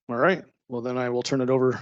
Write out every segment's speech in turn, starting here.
All right. Well, then I will turn it over.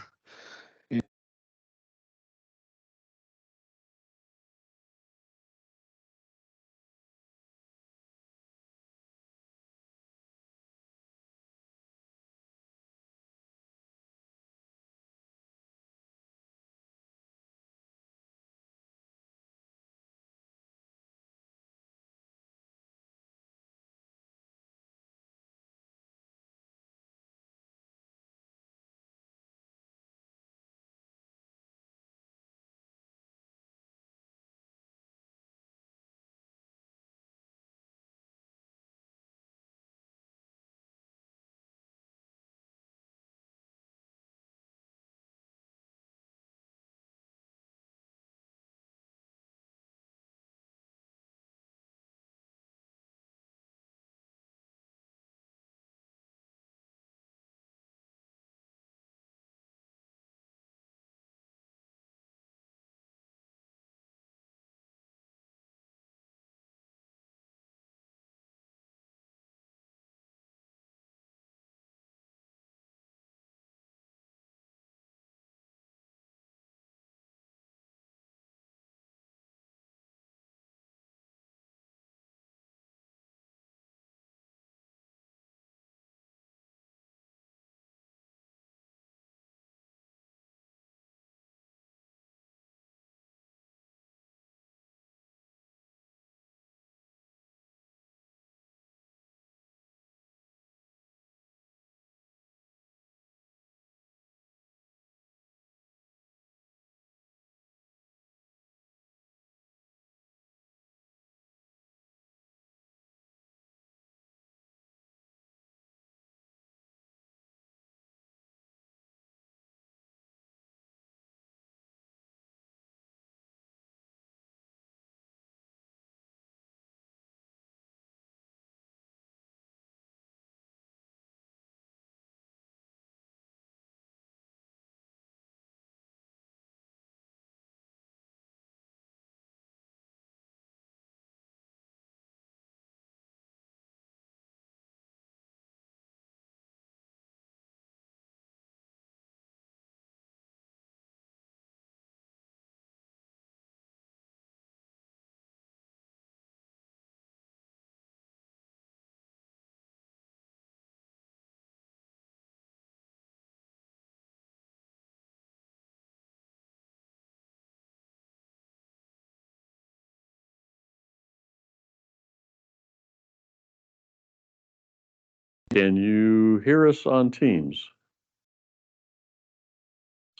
Can you hear us on Teams?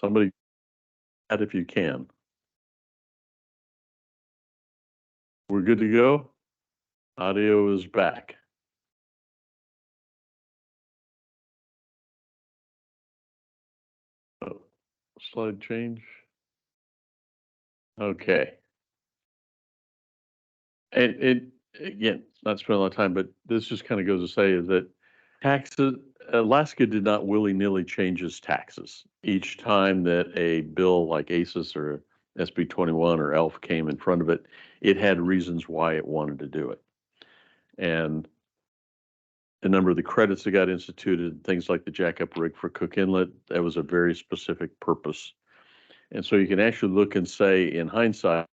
Somebody add if you can. We're good to go. Audio is back. Oh, slide change. Okay. And it again, not spend a lot of time, but this just kind of goes to say is that taxes, Alaska did not willy-nilly change its taxes. Each time that a bill like ACES or SB 21 or ELF came in front of it, it had reasons why it wanted to do it. And a number of the credits that got instituted, things like the jackup rig for Cook Inlet, that was a very specific purpose. And so you can actually look and say, in hindsight,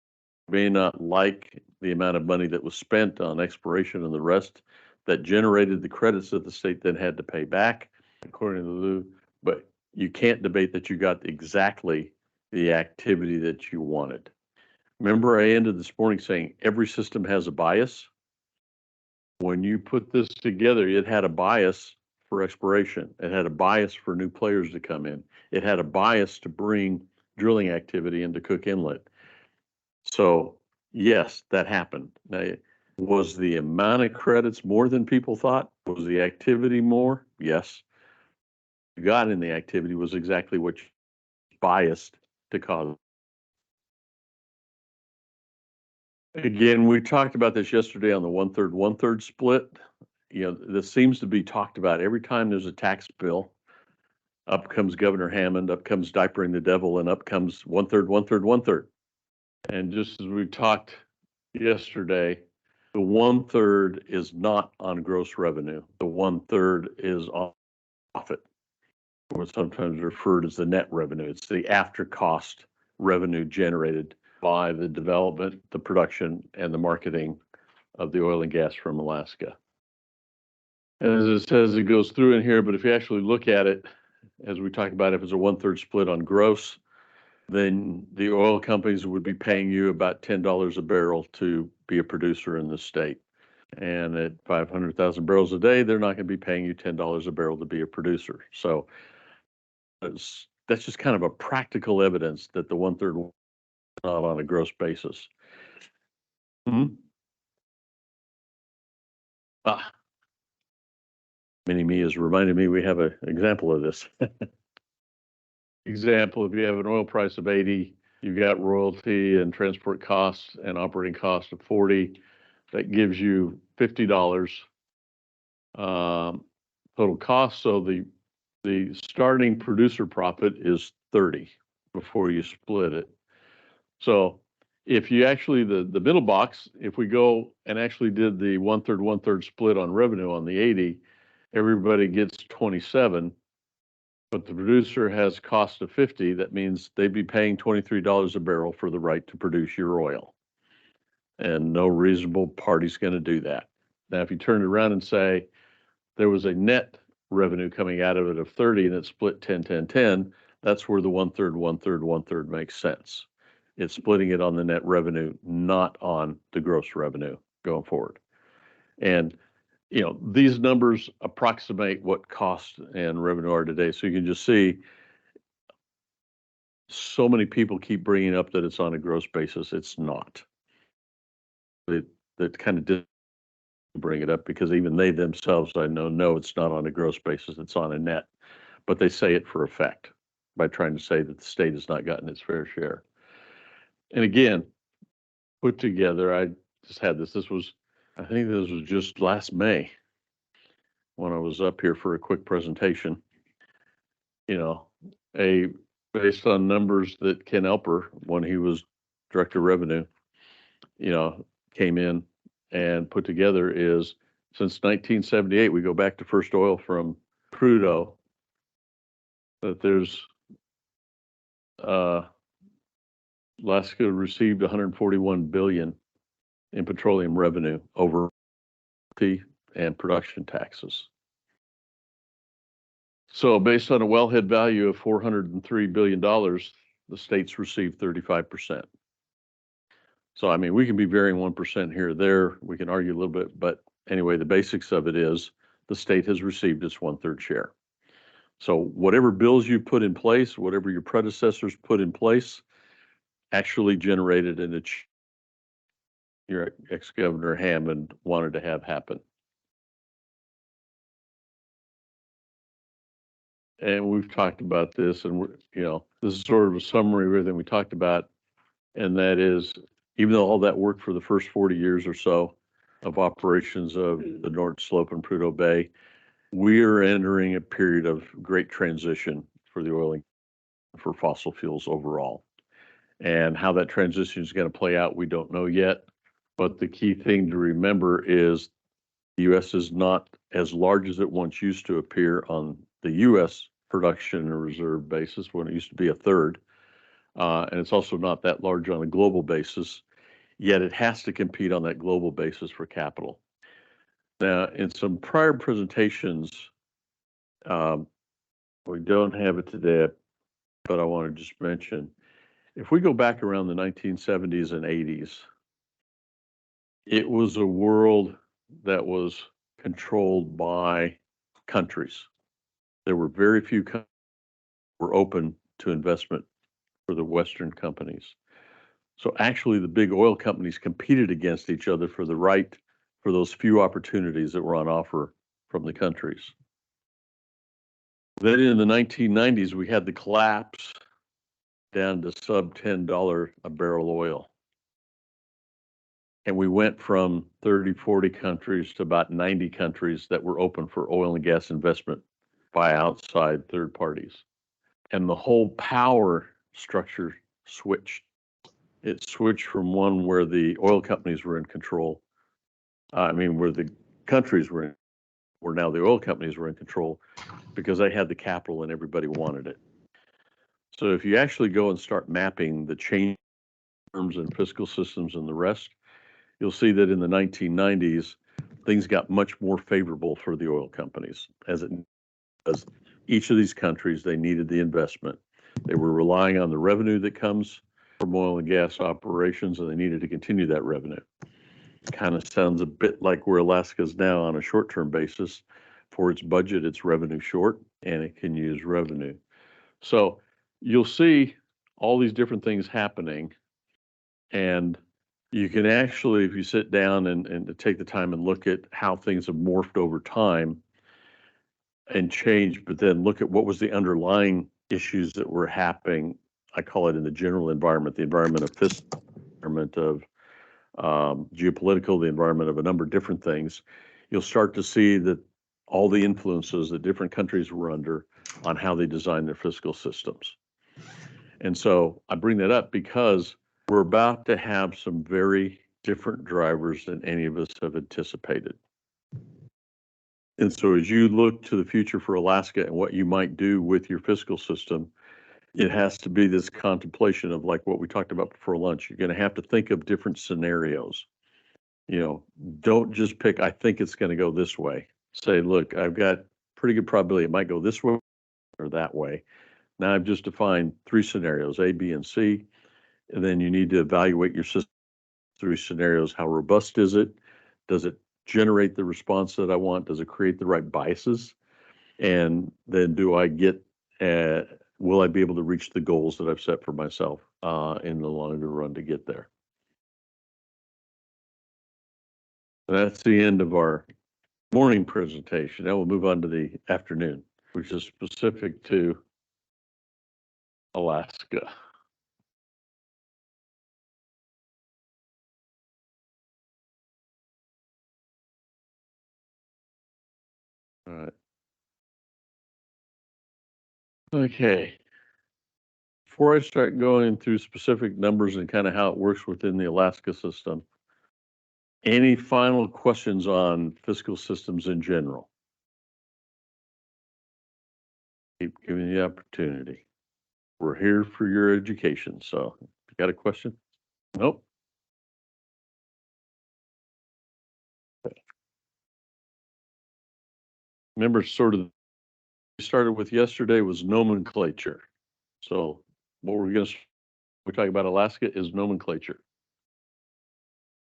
may not like the amount of money that was spent on exploration and the rest that generated the credits that the state then had to pay back, according to Lou. But you can't debate that you got exactly the activity that you wanted. Remember, I ended this morning saying every system has a bias. When you put this together, it had a bias for exploration. It had a bias for new players to come in. It had a bias to bring drilling activity into Cook Inlet. So yes, that happened. Now, was the amount of credits more than people thought? Was the activity more? Yes. What you got in the activity was exactly what you biased to cause. Again, we talked about this yesterday on the 1/3 split. You know, this seems to be talked about every time there's a tax bill. Up comes Governor Hammond, up comes diapering the devil, and up comes 1/3, 1/3, 1/3. And just as we talked yesterday, the 1/3 is not on gross revenue. The 1/3 is on profit. what's sometimes referred as the net revenue. It's the after cost revenue generated by the development, the production, and the marketing of the oil and gas from Alaska. And as it says, it goes through in here, but if you actually look at it, as we talked about, if it's a 1/3 split on gross, then the oil companies would be paying you about $10 a barrel to be a producer in the state. And at 500,000 barrels a day, they're not going to be paying you $10 a barrel to be a producer. So that's just kind of a practical evidence that the 1/3 is not on a gross basis. Mini-me has reminded me we have an example of this. Example, if you have an oil price of 80, you've got royalty and transport costs and operating costs of 40, that gives you $50 total cost. So the starting producer profit is 30 before you split it. So if you actually, the middle box, if we go and actually did the 1/3, 1/3 split on revenue on the 80, everybody gets 27, but the producer has cost of 50. That means they'd be paying $23 a barrel for the right to produce your oil. And no reasonable party's going to do that. Now, if you turn it around and say there was a net revenue coming out of it of 30 and it split 10, 10, 10, that's where the 1/3, 1/3, 1/3 makes sense. It's splitting it on the net revenue, not on the gross revenue going forward. And, you know, these numbers approximate what cost and revenue are today. So you can just see so many people keep bringing up that it's on a gross basis. It's not. That kind of did bring it up because even they themselves, I know it's not on a gross basis, it's on a net, but they say it for effect by trying to say that the state has not gotten its fair share. And again, put together, I just had this was, I think this was just last May when I was up here for a quick presentation, you know, based on numbers that Ken Elper, when he was director of revenue, you know, came in and put together is since 1978, we go back to first oil from Prudhoe, that there's Alaska received 141 billion in petroleum revenue over royalty and production taxes. So based on a wellhead value of $403 billion, the states received 35%. So, I mean, we can be varying 1% here or there. We can argue a little bit, but anyway, the basics of it is the state has received its 1/3 share. So whatever bills you put in place, whatever your predecessors put in place, actually generated an achievement your ex-governor Hammond wanted to have happen. And we've talked about this, and you know, this is sort of a summary of everything we talked about, and that is, even though all that worked for the first 40 years or so of operations of the North Slope and Prudhoe Bay, we are entering a period of great transition for the oil and for fossil fuels overall. And how that transition is going to play out, we don't know yet. But the key thing to remember is the U.S. is not as large as it once used to appear on the U.S. production and reserve basis when it used to be 1/3. And it's also not that large on a global basis, yet it has to compete on that global basis for capital. Now, in some prior presentations, we don't have it today, but I want to just mention, if we go back around the 1970s and 80s, it was a world that was controlled by countries. There were very few countries that were open to investment for the Western companies. So actually the big oil companies competed against each other for the right for those few opportunities that were on offer from the countries. Then in the 1990s, we had the collapse down to sub $10 a barrel oil. And we went from 30, 40 countries to about 90 countries that were open for oil and gas investment by outside third parties. And the whole power structure switched. It switched from one where the oil companies were in control, where the countries were in, where now the oil companies were in control because they had the capital and everybody wanted it. So if you actually go and start mapping the change terms and fiscal systems and the rest, you'll see that in the 1990s, things got much more favorable for the oil companies as each of these countries, they needed the investment. They were relying on the revenue that comes from oil and gas operations, and they needed to continue that revenue. Kind of sounds a bit like where Alaska is now on a short-term basis. For its budget, it's revenue short, and it can use revenue. So you'll see all these different things happening, and you can actually, if you sit down and take the time and look at how things have morphed over time and changed, but then look at what was the underlying issues that were happening. I call it in the general environment, the environment of fiscal, environment of geopolitical, the environment of a number of different things. You'll start to see that all the influences that different countries were under on how they design their fiscal systems. And so I bring that up because we're about to have some very different drivers than any of us have anticipated. And so as you look to the future for Alaska and what you might do with your fiscal system, it has to be this contemplation of like what we talked about before lunch. You're going to have to think of different scenarios. You know, don't just pick, I think it's going to go this way. Say, look, I've got pretty good probability it might go this way or that way. Now I've just defined 3 scenarios, A, B, and C. And then you need to evaluate your system through scenarios. How robust is it? Does it generate the response that I want? Does it create the right biases? And then will I be able to reach the goals that I've set for myself in the longer run to get there? That's the end of our morning presentation. Now we'll move on to the afternoon, which is specific to Alaska. All right. Okay. Before I start going through specific numbers and kind of how it works within the Alaska system, any final questions on fiscal systems in general? Keep giving you the opportunity. We're here for your education. So, if you got a question? Nope. Okay. Remember, sort of, we started with yesterday was nomenclature. So, what we're talking about Alaska is nomenclature.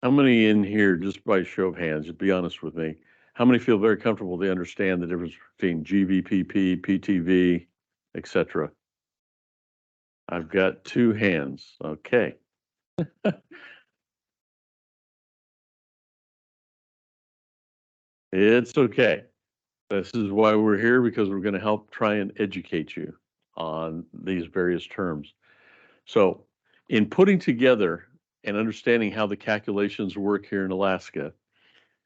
How many in here, just by show of hands, just be honest with me, how many feel very comfortable they understand the difference between GVPP, PTV, etc.? I've got 2 hands. Okay. It's okay. This is why we're here, because we're going to help try and educate you on these various terms. So, in putting together and understanding how the calculations work here in Alaska,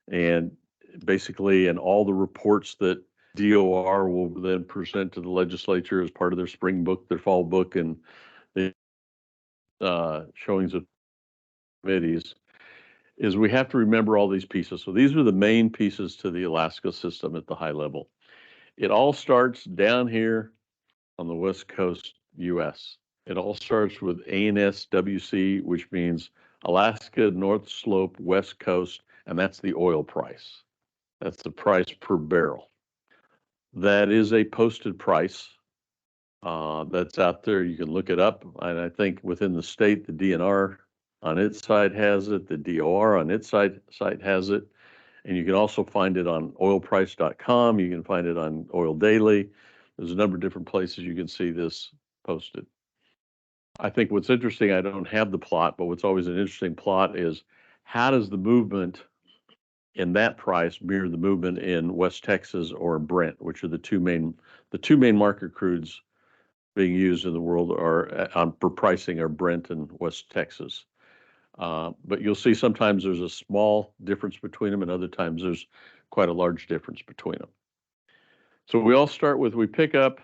and basically in all the reports that DOR will then present to the legislature as part of their spring book, their fall book, and the showings of committees, is we have to remember all these pieces. So these are the main pieces to the Alaska system at the high level. It all starts down here on the West Coast, US. It all starts with ANSWC, which means Alaska North Slope West Coast, and that's the oil price. That's the price per barrel. That is a posted price that's out there. You can look it up. And I think within the state, the DNR on its side has it, the DOR on its site has it. And you can also find it on oilprice.com. You can find it on Oil Daily. There's a number of different places you can see this posted. I think what's interesting, I don't have the plot, but what's always an interesting plot is how does the movement in that price mirror the movement in West Texas or Brent, which are the two main market crudes being used in the world for pricing are Brent and West Texas. But you'll see sometimes there's a small difference between them, and other times there's quite a large difference between them. So we all start with, we pick up,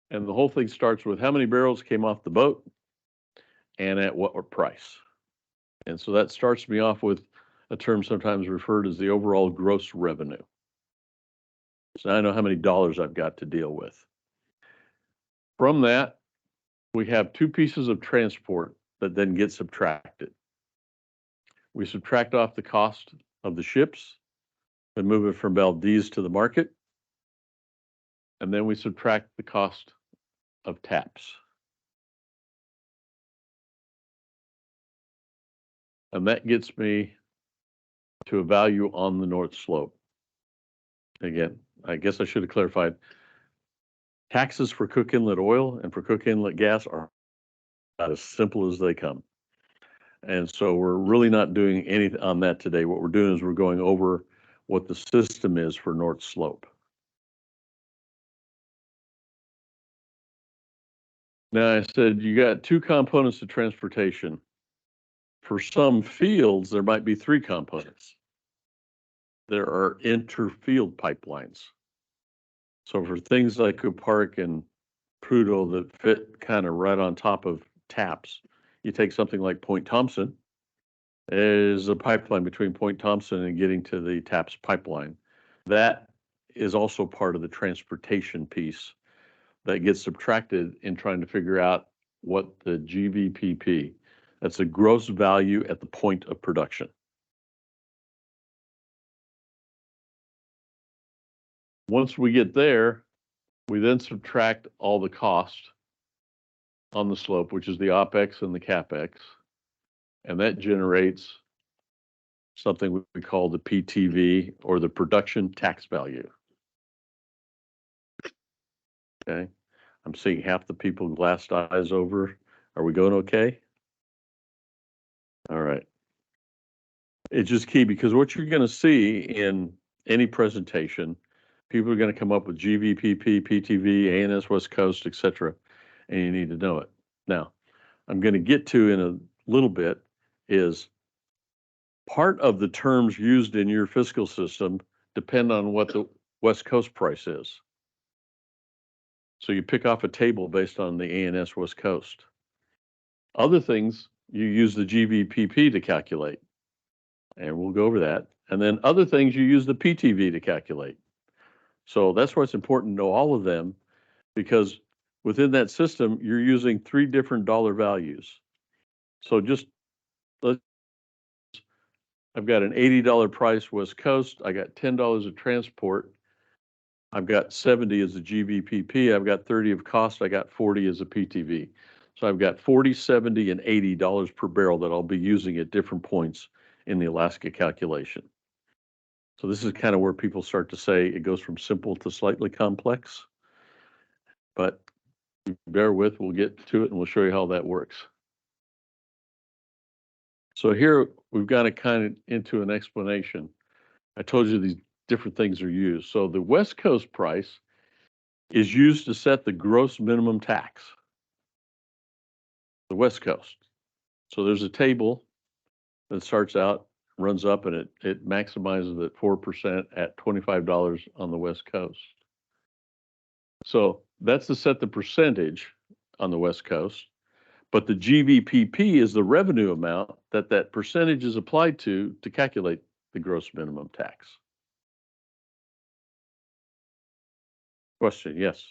and the whole thing starts with how many barrels came off the boat and at what price. And so that starts me off with a term sometimes referred as the overall gross revenue. So I know how many dollars I've got to deal with. From that, we have two pieces of transport that then get subtracted. We subtract off the cost of the ships and move it from Valdez to the market. And then we subtract the cost of taps. And that gets me to a value on the North Slope. Again, I guess I should have clarified. Taxes for Cook Inlet oil and for Cook Inlet gas are about as simple as they come. And so we're really not doing anything on that today. What we're doing is we're going over what the system is for North Slope. Now I said you got two components to transportation. For some fields, there might be three components. There are interfield pipelines. So for things like Cook Park and Prudhoe that fit kind of right on top of taps, you take something like Point Thompson. There's a pipeline between Point Thompson and getting to the TAPS pipeline. That is also part of the transportation piece that gets subtracted in trying to figure out what the GVPP, that's the gross value at the point of production. Once we get there, we then subtract all the cost on the slope, which is the OPEX and the CAPEX, and that generates something we call the PTV, or the production tax value. Okay, I'm seeing half the people glassed eyes over. Are we going okay? All right. It's just key because what you're going to see in any presentation, people are going to come up with GVPP, PTV, ANS West Coast, etc., and you need to know it. Now, I'm going to get to in a little bit is part of the terms used in your fiscal system depend on what the West Coast price is. So you pick off a table based on the ANS West Coast. Other things, you use the GVPP to calculate, and we'll go over that. And then other things, you use the PTV to calculate. So that's why it's important to know all of them, because within that system, you're using three different dollar values. So just, I've got an $80 price West Coast. I got $10 of transport. I've got 70 as a GVPP. I've got 30 of cost. I got 40 as a PTV. So I've got 40, 70, and $80 per barrel that I'll be using at different points in the Alaska calculation. So this is kind of where people start to say it goes from simple to slightly complex. But bear with, we'll get to it and we'll show you how that works. So here we've got it kind of into an explanation. I told you these different things are used. So the West Coast price is used to set the gross minimum tax. The West Coast. So there's a table that starts out, runs up, and it maximizes at 4% at $25 on the West Coast. So that's to set the percentage on the West Coast. But the GVPP is the revenue amount that that percentage is applied to calculate the gross minimum tax. Question, yes.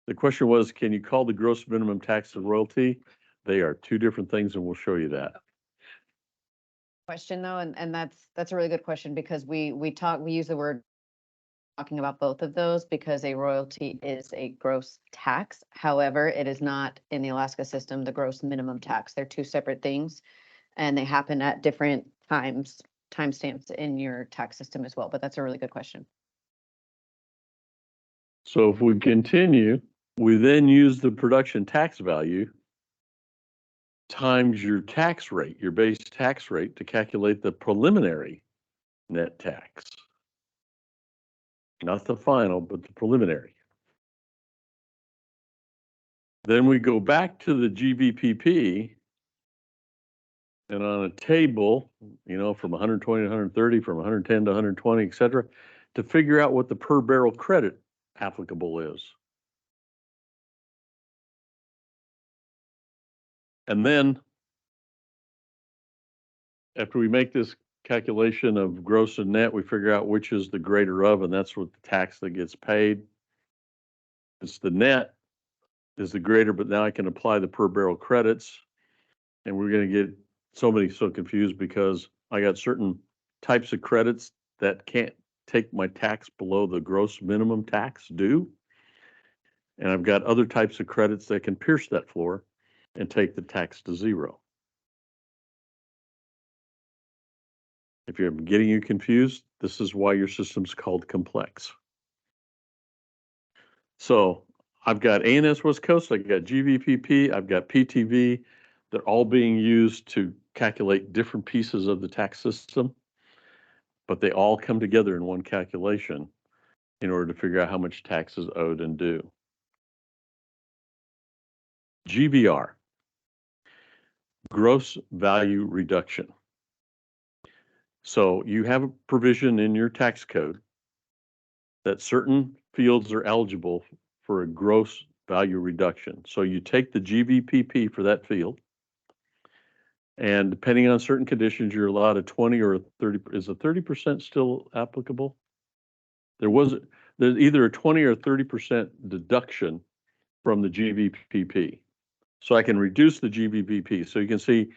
The question was, can you call the gross minimum tax a royalty? They are two different things, and we'll show you that. Question though, and that's a really good question, because we use the word talking about both of those because a royalty is a gross tax. However, it is not in the Alaska system the gross minimum tax. They're two separate things, and they happen at different timestamps in your tax system as well. But that's a really good question. So if we continue, we then use the production tax value times your tax rate, your base tax rate, to calculate the preliminary net tax. Not the final, but the preliminary. Then we go back to the GVPP, and on a table, you know, from 120 to 130, from 110 to 120, et cetera, to figure out what the per barrel credit applicable is. And then after we make this calculation of gross and net, we figure out which is the greater of, and that's what the tax that gets paid. It's the net is the greater, but now I can apply the per barrel credits. And we're going to get so confused because I got certain types of credits that can't take my tax below the gross minimum tax due. And I've got other types of credits that can pierce that floor and take the tax to zero. If you're getting you confused, this is why your system's called complex. So I've got ANS West Coast, I've got GVPP, I've got PTV. They're all being used to calculate different pieces of the tax system, but they all come together in one calculation in order to figure out how much tax is owed and due. GVR, gross value reduction. So you have a provision in your tax code that certain fields are eligible for a gross value reduction. So you take the GVPP for that field, and depending on certain conditions, you're allowed a 20 or a 30. Is a 30% still applicable? There's either a 20 or 30% deduction from the GVPP. So I can reduce the GVPP. So you can see,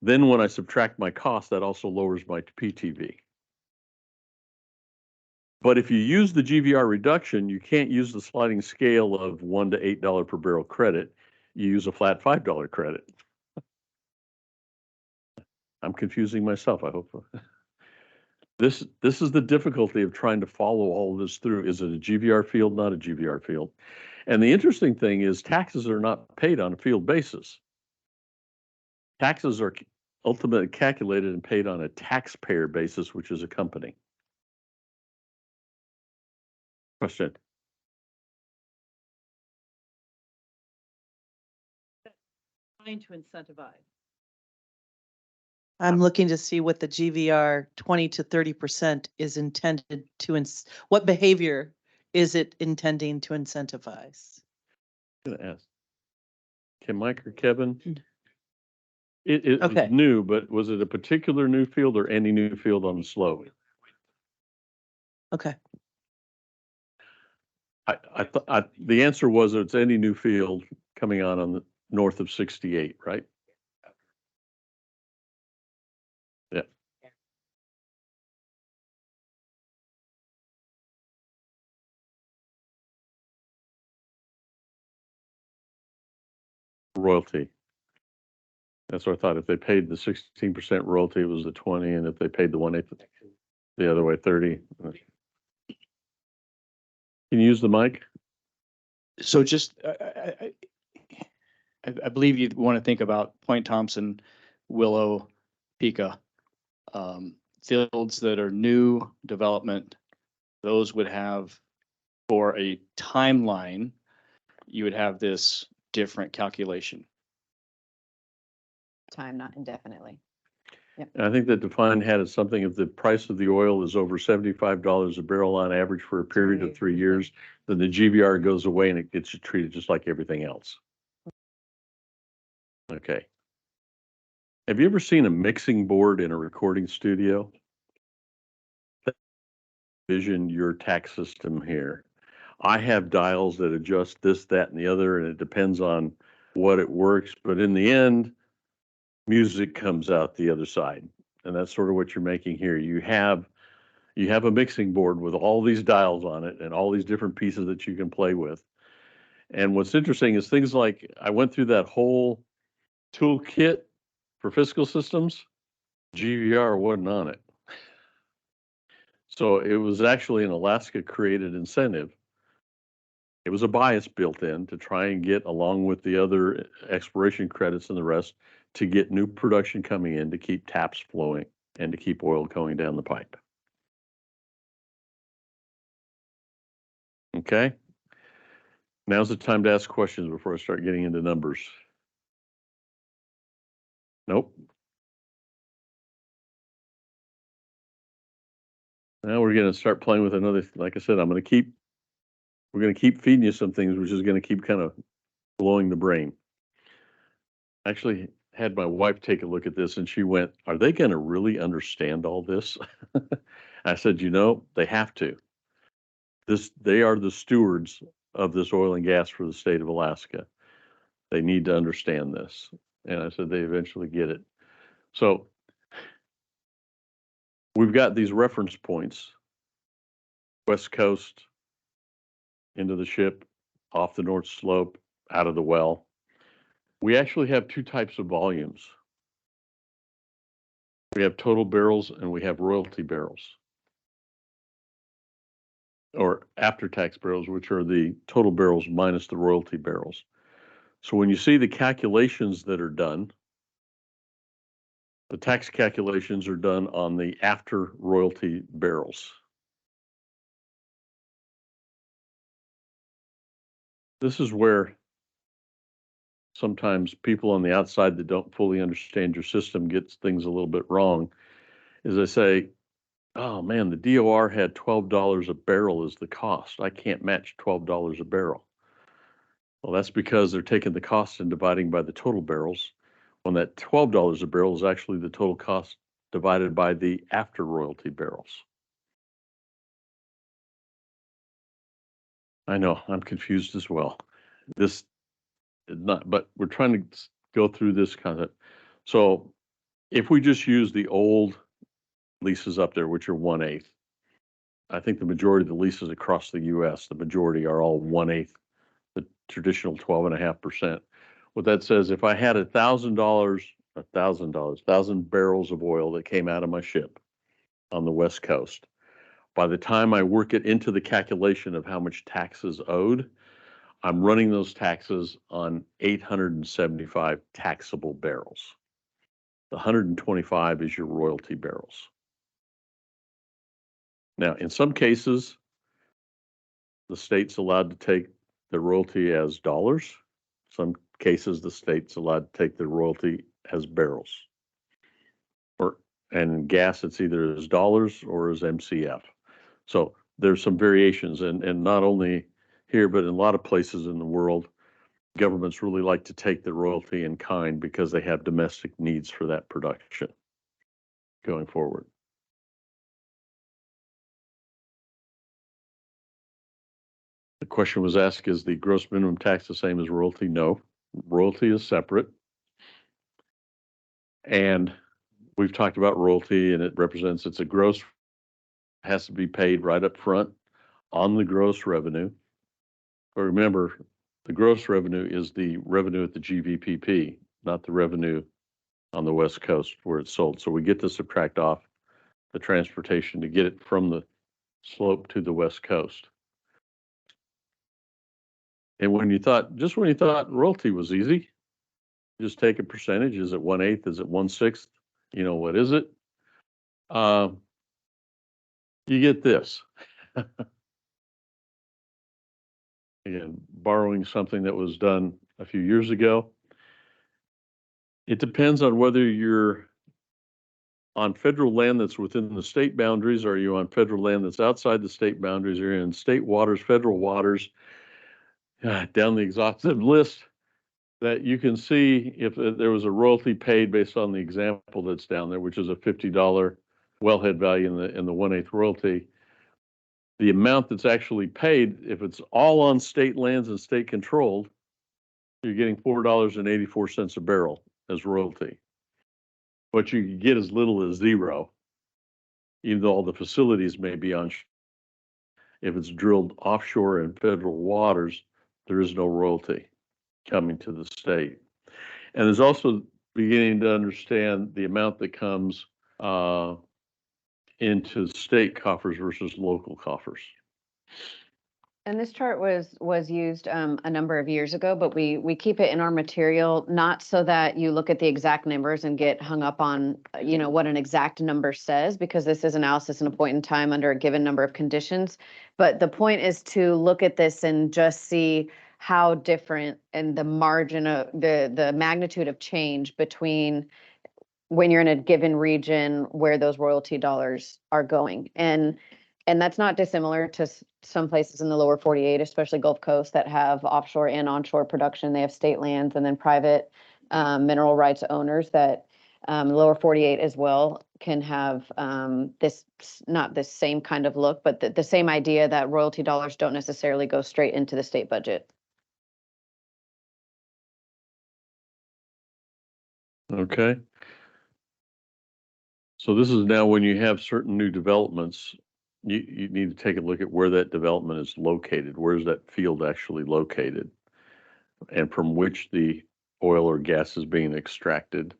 then when I subtract my cost, that also lowers my PTV. But if you use the GVR reduction, you can't use the sliding scale of $1 to $8 per barrel credit. You use a flat $5 credit. I'm confusing myself, I hope. This is the difficulty of trying to follow all of this through. Is it a GVR field, not a GVR field? And the interesting thing is taxes are not paid on a field basis. Taxes are ultimately calculated and paid on a taxpayer basis, which is a company. Question? Trying to incentivize. I'm looking to see what the GVR 20 to 30% is intended to, what behavior is it intending to incentivize? I'm gonna ask. Can Mike or Kevin? It's Okay. new, but was it a particular new field or any new field on the slope? Okay. I thought the answer was it's any new field coming on the north of 68, right? Yeah. Royalty. That's what I thought. If they paid the 16% royalty, it was the 20, and if they paid the 1/8, the other way, 30. Can you use the mic? So just, I believe you want to think about Point Thompson, Willow, Pika, fields that are new development. Those would have, for a timeline, you would have this different calculation. Time, not indefinitely. And I think that defined had it something, if the price of the oil is over $75 a barrel on average for a period of 3 years, then the GVR goes away and it gets treated just like everything else. Okay. Have you ever seen a mixing board in a recording studio? Envision your tax system here. I have dials that adjust this, that, and the other, and it depends on what it works. But in the end, music comes out the other side. And that's sort of what you're making here. You have a mixing board with all these dials on it and all these different pieces that you can play with. And what's interesting is things like I went through that whole toolkit for fiscal systems, GVR wasn't on it. So it was actually an Alaska created incentive. It was a bias built in to try and get, along with the other exploration credits and the rest, to get new production coming in to keep taps flowing and to keep oil going down the pipe. Okay. Now's the time to ask questions before I start getting into numbers. Nope. Now we're going to start playing with another, like I said, we're going to keep feeding you some things, which is going to keep kind of blowing the brain. actually had my wife take a look at this and she went, are they going to really understand all this? I said, they have to. They are the stewards of this oil and gas for the state of Alaska. They need to understand this. And I said, they eventually get it. So we've got these reference points, West Coast, into the ship, off the North Slope, out of the well. We actually have two types of volumes. We have total barrels and we have royalty barrels, or after-tax barrels, which are the total barrels minus the royalty barrels. So when you see the calculations that are done, the tax calculations are done on the after royalty barrels. This is where sometimes people on the outside that don't fully understand your system gets things a little bit wrong, is they say, oh man, the DOR had $12 a barrel as the cost. I can't match $12 a barrel. Well, that's because they're taking the cost and dividing by the total barrels, when that $12 a barrel is actually the total cost divided by the after royalty barrels. I know, I'm confused as well. This is not, but we're trying to go through this concept. So if we just use the old leases up there, which are 1/8, I think the majority of the leases across the US, the majority are all 1/8, the traditional 12.5%. What that says, if I had $1,000 barrels of oil that came out of my ship on the West Coast, by the time I work it into the calculation of how much taxes owed, I'm running those taxes on 875 taxable barrels. The 125 is your royalty barrels. Now, in some cases, the state's allowed to take the royalty as dollars. Some cases, the state's allowed to take the royalty as barrels. And gas, it's either as dollars or as MCF. So there's some variations, and not only here, but in a lot of places in the world, governments really like to take the royalty in kind because they have domestic needs for that production going forward. The question was asked, is the gross minimum tax the same as royalty? No, royalty is separate. And we've talked about royalty, and it represents, it's a gross, has to be paid right up front on the gross revenue. But remember, the gross revenue is the revenue at the GVPP, not the revenue on the West Coast where it's sold. So we get to subtract off the transportation to get it from the slope to the West Coast. And when you thought royalty was easy, just take a percentage. Is it 1/8? Is it 1/6? What is it? You get this. Again, borrowing something that was done a few years ago. It depends on whether you're on federal land that's within the state boundaries, or are you on federal land that's outside the state boundaries, or in state waters, federal waters, down the exhaustive list that you can see if there was a royalty paid based on the example that's down there, which is a $50 wellhead value in the 1/8 royalty. The amount that's actually paid, if it's all on state lands and state controlled, you're getting $4.84 a barrel as royalty. But you can get as little as zero, even though all the facilities may be on. If it's drilled offshore in federal waters, there is no royalty coming to the state. And there's also beginning to understand the amount that comes into state coffers versus local coffers. And this chart was used a number of years ago, but we keep it in our material, not so that you look at the exact numbers and get hung up on, what an exact number says, because this is analysis in a point in time under a given number of conditions. But the point is to look at this and just see how different and the margin of the magnitude of change between when you're in a given region where those royalty dollars are going. And that's not dissimilar to some places in the lower 48, especially Gulf Coast, that have offshore and onshore production. They have state lands and then private mineral rights owners that lower 48 as well can have not this same kind of look, but the same idea that royalty dollars don't necessarily go straight into the state budget. Okay. So this is now when you have certain new developments, you need to take a look at where that development is located. Where's that field actually located? And from which the oil or gas is being extracted.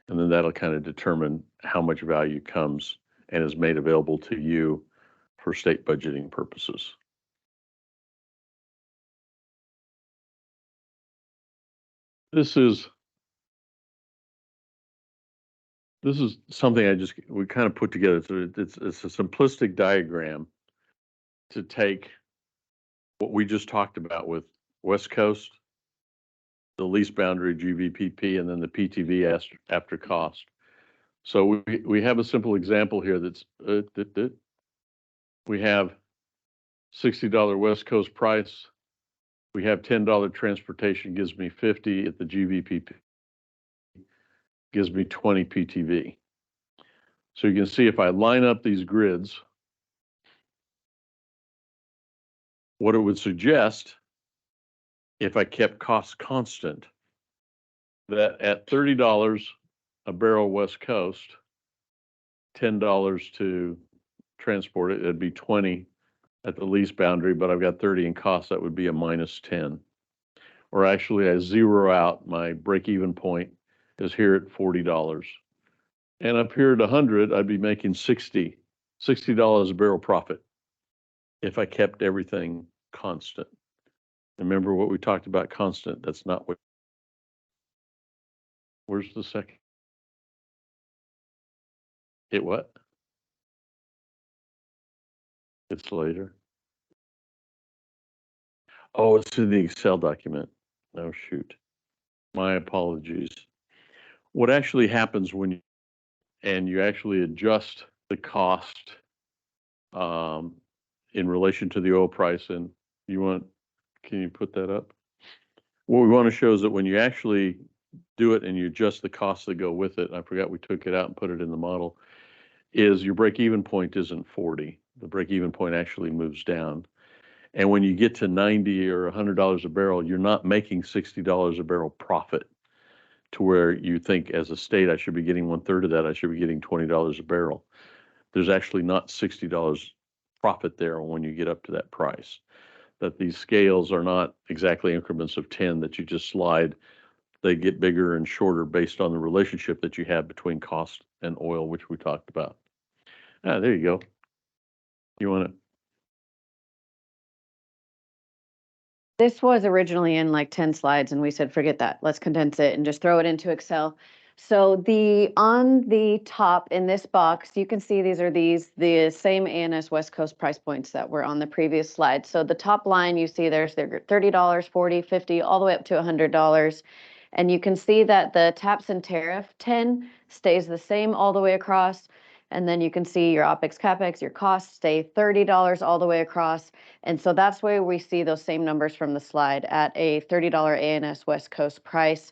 And then that'll kind of determine how much value comes and is made available to you for state budgeting purposes. This is something we kind of put together. So it's a simplistic diagram to take what we just talked about with West Coast, the lease boundary GVPP, and then the PTV after cost. So we have a simple example here that's we have $60 West Coast price. We have $10 transportation gives me 50 at the GVPP, gives me 20 PTV. So you can see if I line up these grids, what it would suggest if I kept costs constant, that at $30 a barrel West Coast, $10 to transport it, it'd be 20 at the lease boundary, but I've got 30 in costs, that would be a minus 10. Or actually I zero out my break-even point is here at $40. And up here at 100, I'd be making $60 a barrel profit if I kept everything constant. Remember what we talked about constant, that's not what. Where's the second? It what? It's later. Oh, it's in the Excel document. Oh, shoot. My apologies. What actually happens when you actually adjust the cost in relation to the oil price, and can you put that up? What we want to show is that when you actually do it and you adjust the costs that go with it, I forgot we took it out and put it in the model, is your break-even point isn't 40. The break-even point actually moves down. And when you get to 90 or $100 a barrel, you're not making $60 a barrel profit to where you think as a state, I should be getting 1/3 of that. I should be getting $20 a barrel. There's actually not $60 profit there when you get up to that price. That these scales are not exactly increments of 10 that you just slide. They get bigger and shorter based on the relationship that you have between cost and oil, which we talked about. There you go. You want to? This was originally in like 10 slides and we said, forget that, let's condense it and just throw it into Excel. So on the top in this box, you can see these are the same ANS West Coast price points that were on the previous slide. So the top line you see there's $30, $40, $50, all the way up to $100. And you can see that the taps and tariff 10 stays the same all the way across. And then you can see your OPEX, CAPEX, your costs stay $30 all the way across. And so that's where we see those same numbers from the slide at a $30 ANS West Coast price.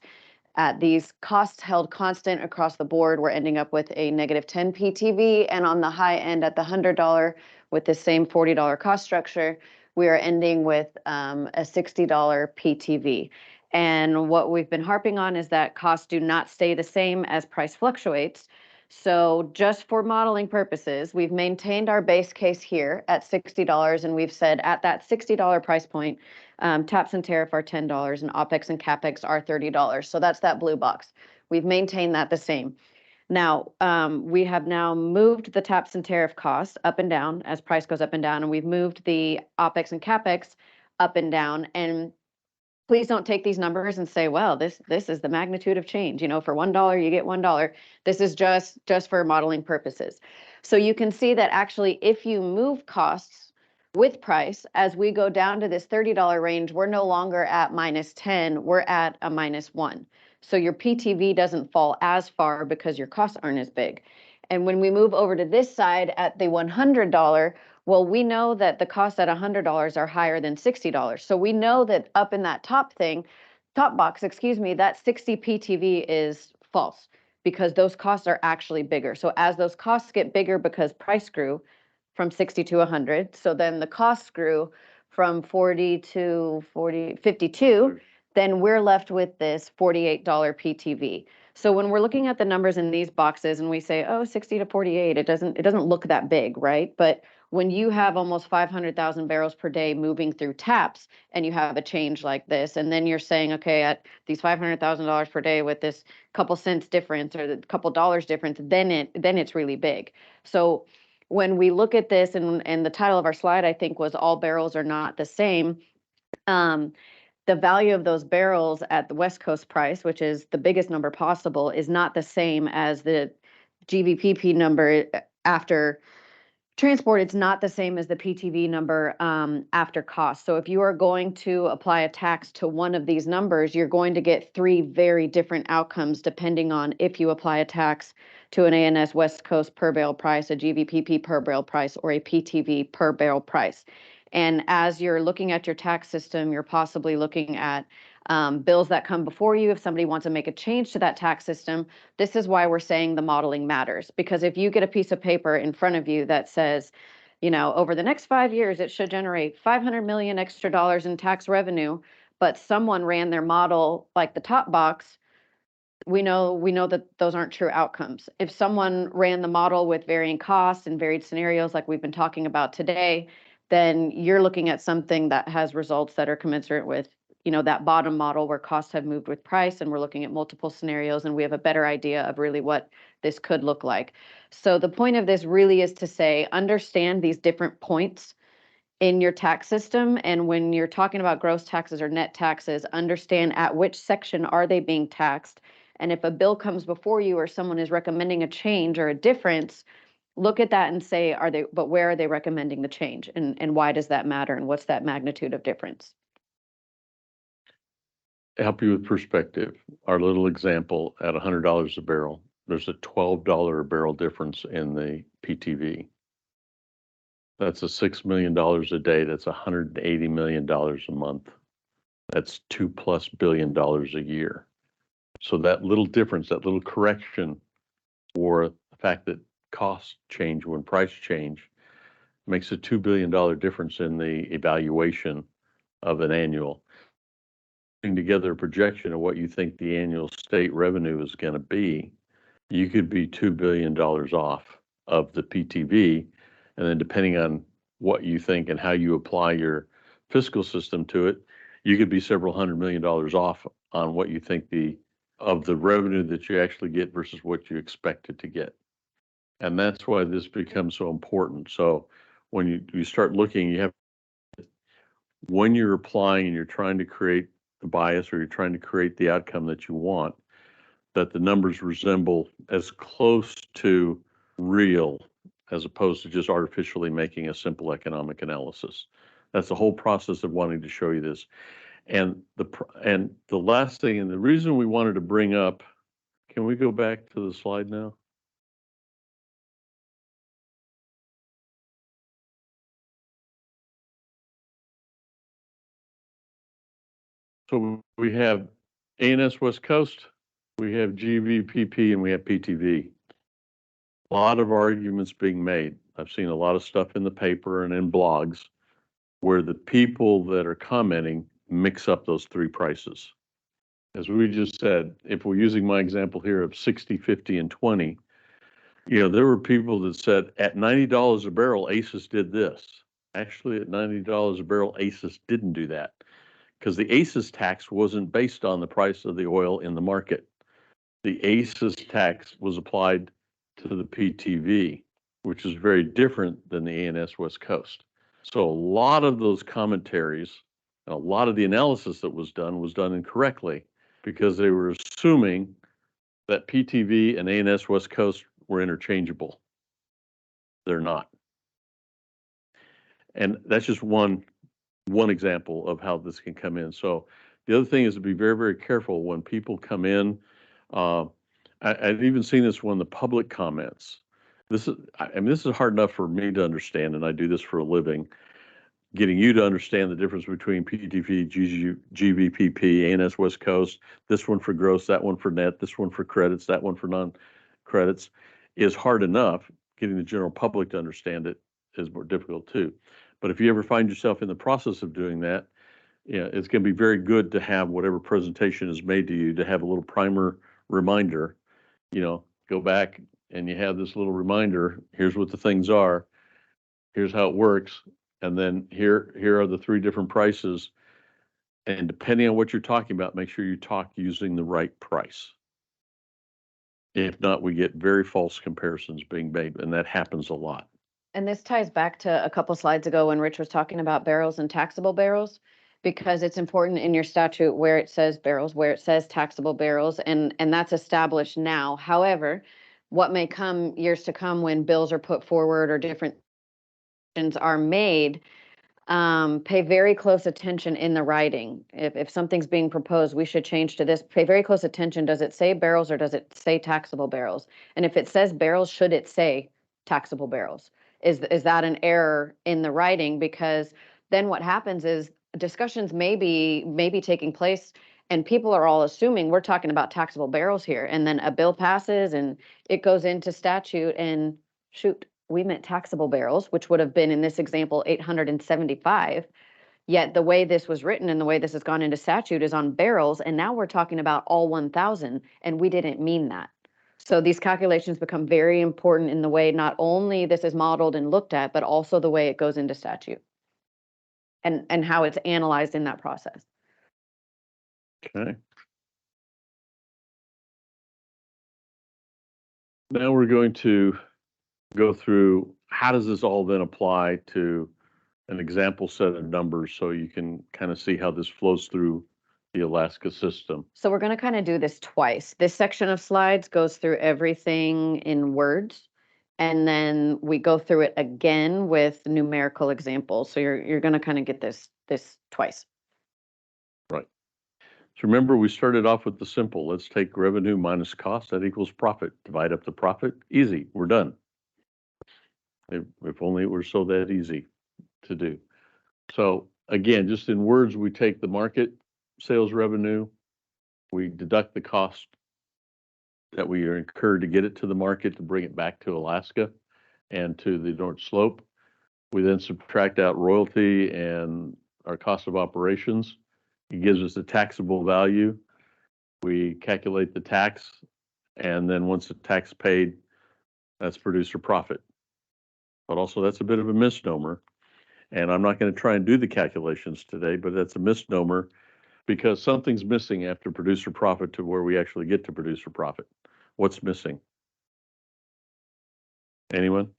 At these costs held constant across the board, we're ending up with a negative 10 PTV. And on the high end at the $100 with the same $40 cost structure, we are ending with a $60 PTV. And what we've been harping on is that costs do not stay the same as price fluctuates. So just for modeling purposes, we've maintained our base case here at $60, and we've said at that $60 price point, taps and tariff are $10 and OPEX and CAPEX are $30. So that's that blue box. We've maintained that the same. Now, we have now moved the taps and tariff costs up and down as price goes up and down, and we've moved the OPEX and CAPEX up and down. And please don't take these numbers and say, well, this is the magnitude of change. You know, for $1, you get $1. This is just for modeling purposes. So you can see that actually, if you move costs with price, as we go down to this $30 range, we're no longer at -10, we're at a -1. So your PTV doesn't fall as far because your costs aren't as big. And when we move over to this side at the $100, well, we know that the costs at $100 are higher than $60. So we know that up in that top thing, top box, excuse me, that 60 PTV is false because those costs are actually bigger. So as those costs get bigger because price grew from 60 to 100, so then the costs grew from 40 to 52, then we're left with this $48 PTV. So when we're looking at the numbers in these boxes and we say, oh, 60 to 48, it doesn't look that big, right? But when you have almost 500,000 barrels per day moving through taps and you have a change like this, and then you're saying, okay, at these $500,000 per day with this couple cents difference or the couple dollars difference, then it's really big. So when we look at this, and the title of our slide, I think, was All Barrels Are Not the Same. The value of those barrels at the West Coast price, which is the biggest number possible, is not the same as the GVPP number after transport. It's not the same as the PTV number after cost. So if you are going to apply a tax to one of these numbers, you're going to get three very different outcomes depending on if you apply a tax to an ANS West Coast per barrel price, a GVPP per barrel price, or a PTV per barrel price. And as you're looking at your tax system, you're possibly looking at bills that come before you. If somebody wants to make a change to that tax system, this is why we're saying the modeling matters. Because if you get a piece of paper in front of you that says, you know, over the next 5 years, it should generate 500 million extra dollars in tax revenue, but someone ran their model like the top box, we know that those aren't true outcomes. If someone ran the model with varying costs and varied scenarios like we've been talking about today, then you're looking at something that has results that are commensurate with, you know, that bottom model where costs have moved with price, and we're looking at multiple scenarios and we have a better idea of really what this could look like. So the point of this really is to say, understand these different points in your tax system. And when you're talking about gross taxes or net taxes, understand at which section are they being taxed. And if a bill comes before you or someone is recommending a change or a difference, look at that and say, but where are they recommending the change? And why does that matter? And what's that magnitude of difference? Help you with perspective. Our little example at $100 a barrel, there's a $12 a barrel difference in the PTV. That's a $6 million a day. That's $180 million a month. That's $2+ billion a year. So that little difference, that little correction for the fact that costs change when price change makes a $2 billion difference in the evaluation of an annual. Putting together a projection of what you think the annual state revenue is going to be, you could be $2 billion off of the PTV. And then depending on what you think and how you apply your fiscal system to it, you could be several $100 million off on what you think of the revenue that you actually get versus what you expected to get. And that's why this becomes so important. So when you start looking, you have, when you're applying and you're trying to create the bias or you're trying to create the outcome that you want, that the numbers resemble as close to real as opposed to just artificially making a simple economic analysis. That's the whole process of wanting to show you this. And the last thing, and the reason we wanted to bring up, can we go back to the slide now? So we have ANS West Coast, we have GVPP, and we have PTV. A lot of arguments being made. I've seen a lot of stuff in the paper and in blogs where the people that are commenting mix up those three prices. As we just said, if we're using my example here of 60, 50, and 20, you know, there were people that said at $90 a barrel, ACES did this. Actually, at $90 a barrel, ACES didn't do that because the ACES tax wasn't based on the price of the oil in the market. The ACES tax was applied to the PTV, which is very different than the ANS West Coast. So a lot of those commentaries, a lot of the analysis that was done incorrectly because they were assuming that PTV and ANS West Coast were interchangeable. They're not. And that's just one example of how this can come in. So the other thing is to be very, very careful when people come in. I've even seen this when the public comments. This is hard enough for me to understand, and I do this for a living. getting you to understand the difference between PTV, GVPP, ANS West Coast, this one for gross, that one for net, this one for credits, that one for non-credits, is hard enough. Getting the general public to understand it is more difficult too. But if you ever find yourself in the process of doing that, it's going to be very good to have whatever presentation is made to you, to have a little primer reminder, go back and you have this little reminder, here's what the things are, here's how it works, and then here are the 3 different prices. And depending on what you're talking about, make sure you talk using the right price. If not, we get very false comparisons being made, and that happens a lot. And this ties back to a couple slides ago when Rich was talking about barrels and taxable barrels, because it's important in your statute where it says barrels, where it says taxable barrels, and that's established now. However, what may come years to come when bills are put forward or different decisions are made, pay very close attention in the writing. If something's being proposed, we should change to this. Pay very close attention. Does it say barrels or does it say taxable barrels? And if it says barrels, should it say taxable barrels? Is that an error in the writing? Because then what happens is discussions may be taking place and people are all assuming we're talking about taxable barrels here. And then a bill passes and it goes into statute and shoot, we meant taxable barrels, which would have been in this example 875. Yet the way this was written and the way this has gone into statute is on barrels. And now we're talking about all 1,000 and we didn't mean that. So these calculations become very important in the way not only this is modeled and looked at, but also the way it goes into statute and how it's analyzed in that process. Okay. Now we're going to go through how does this all then apply to an example set of numbers so you can kind of see how this flows through the Alaska system. So we're going to kind of do this twice. This section of slides goes through everything in words, and then we go through it again with numerical examples. So you're going to kind of get this twice. Right. So remember, we started off with the simple. Let's take revenue minus cost, that equals profit. Divide up the profit. Easy. We're done. If only it were so that easy to do. So again, just in words, we take the market sales revenue, we deduct the cost that we are incurred to get it to the market to bring it back to Alaska and to the North Slope. We then subtract out royalty and our cost of operations. It gives us the taxable value. We calculate the tax, and then once the tax paid, that's producer profit. But also that's a bit of a misnomer. And I'm not going to try and do the calculations today, but that's a misnomer because something's missing after producer profit to where we actually get to producer profit. What's missing? Anyone?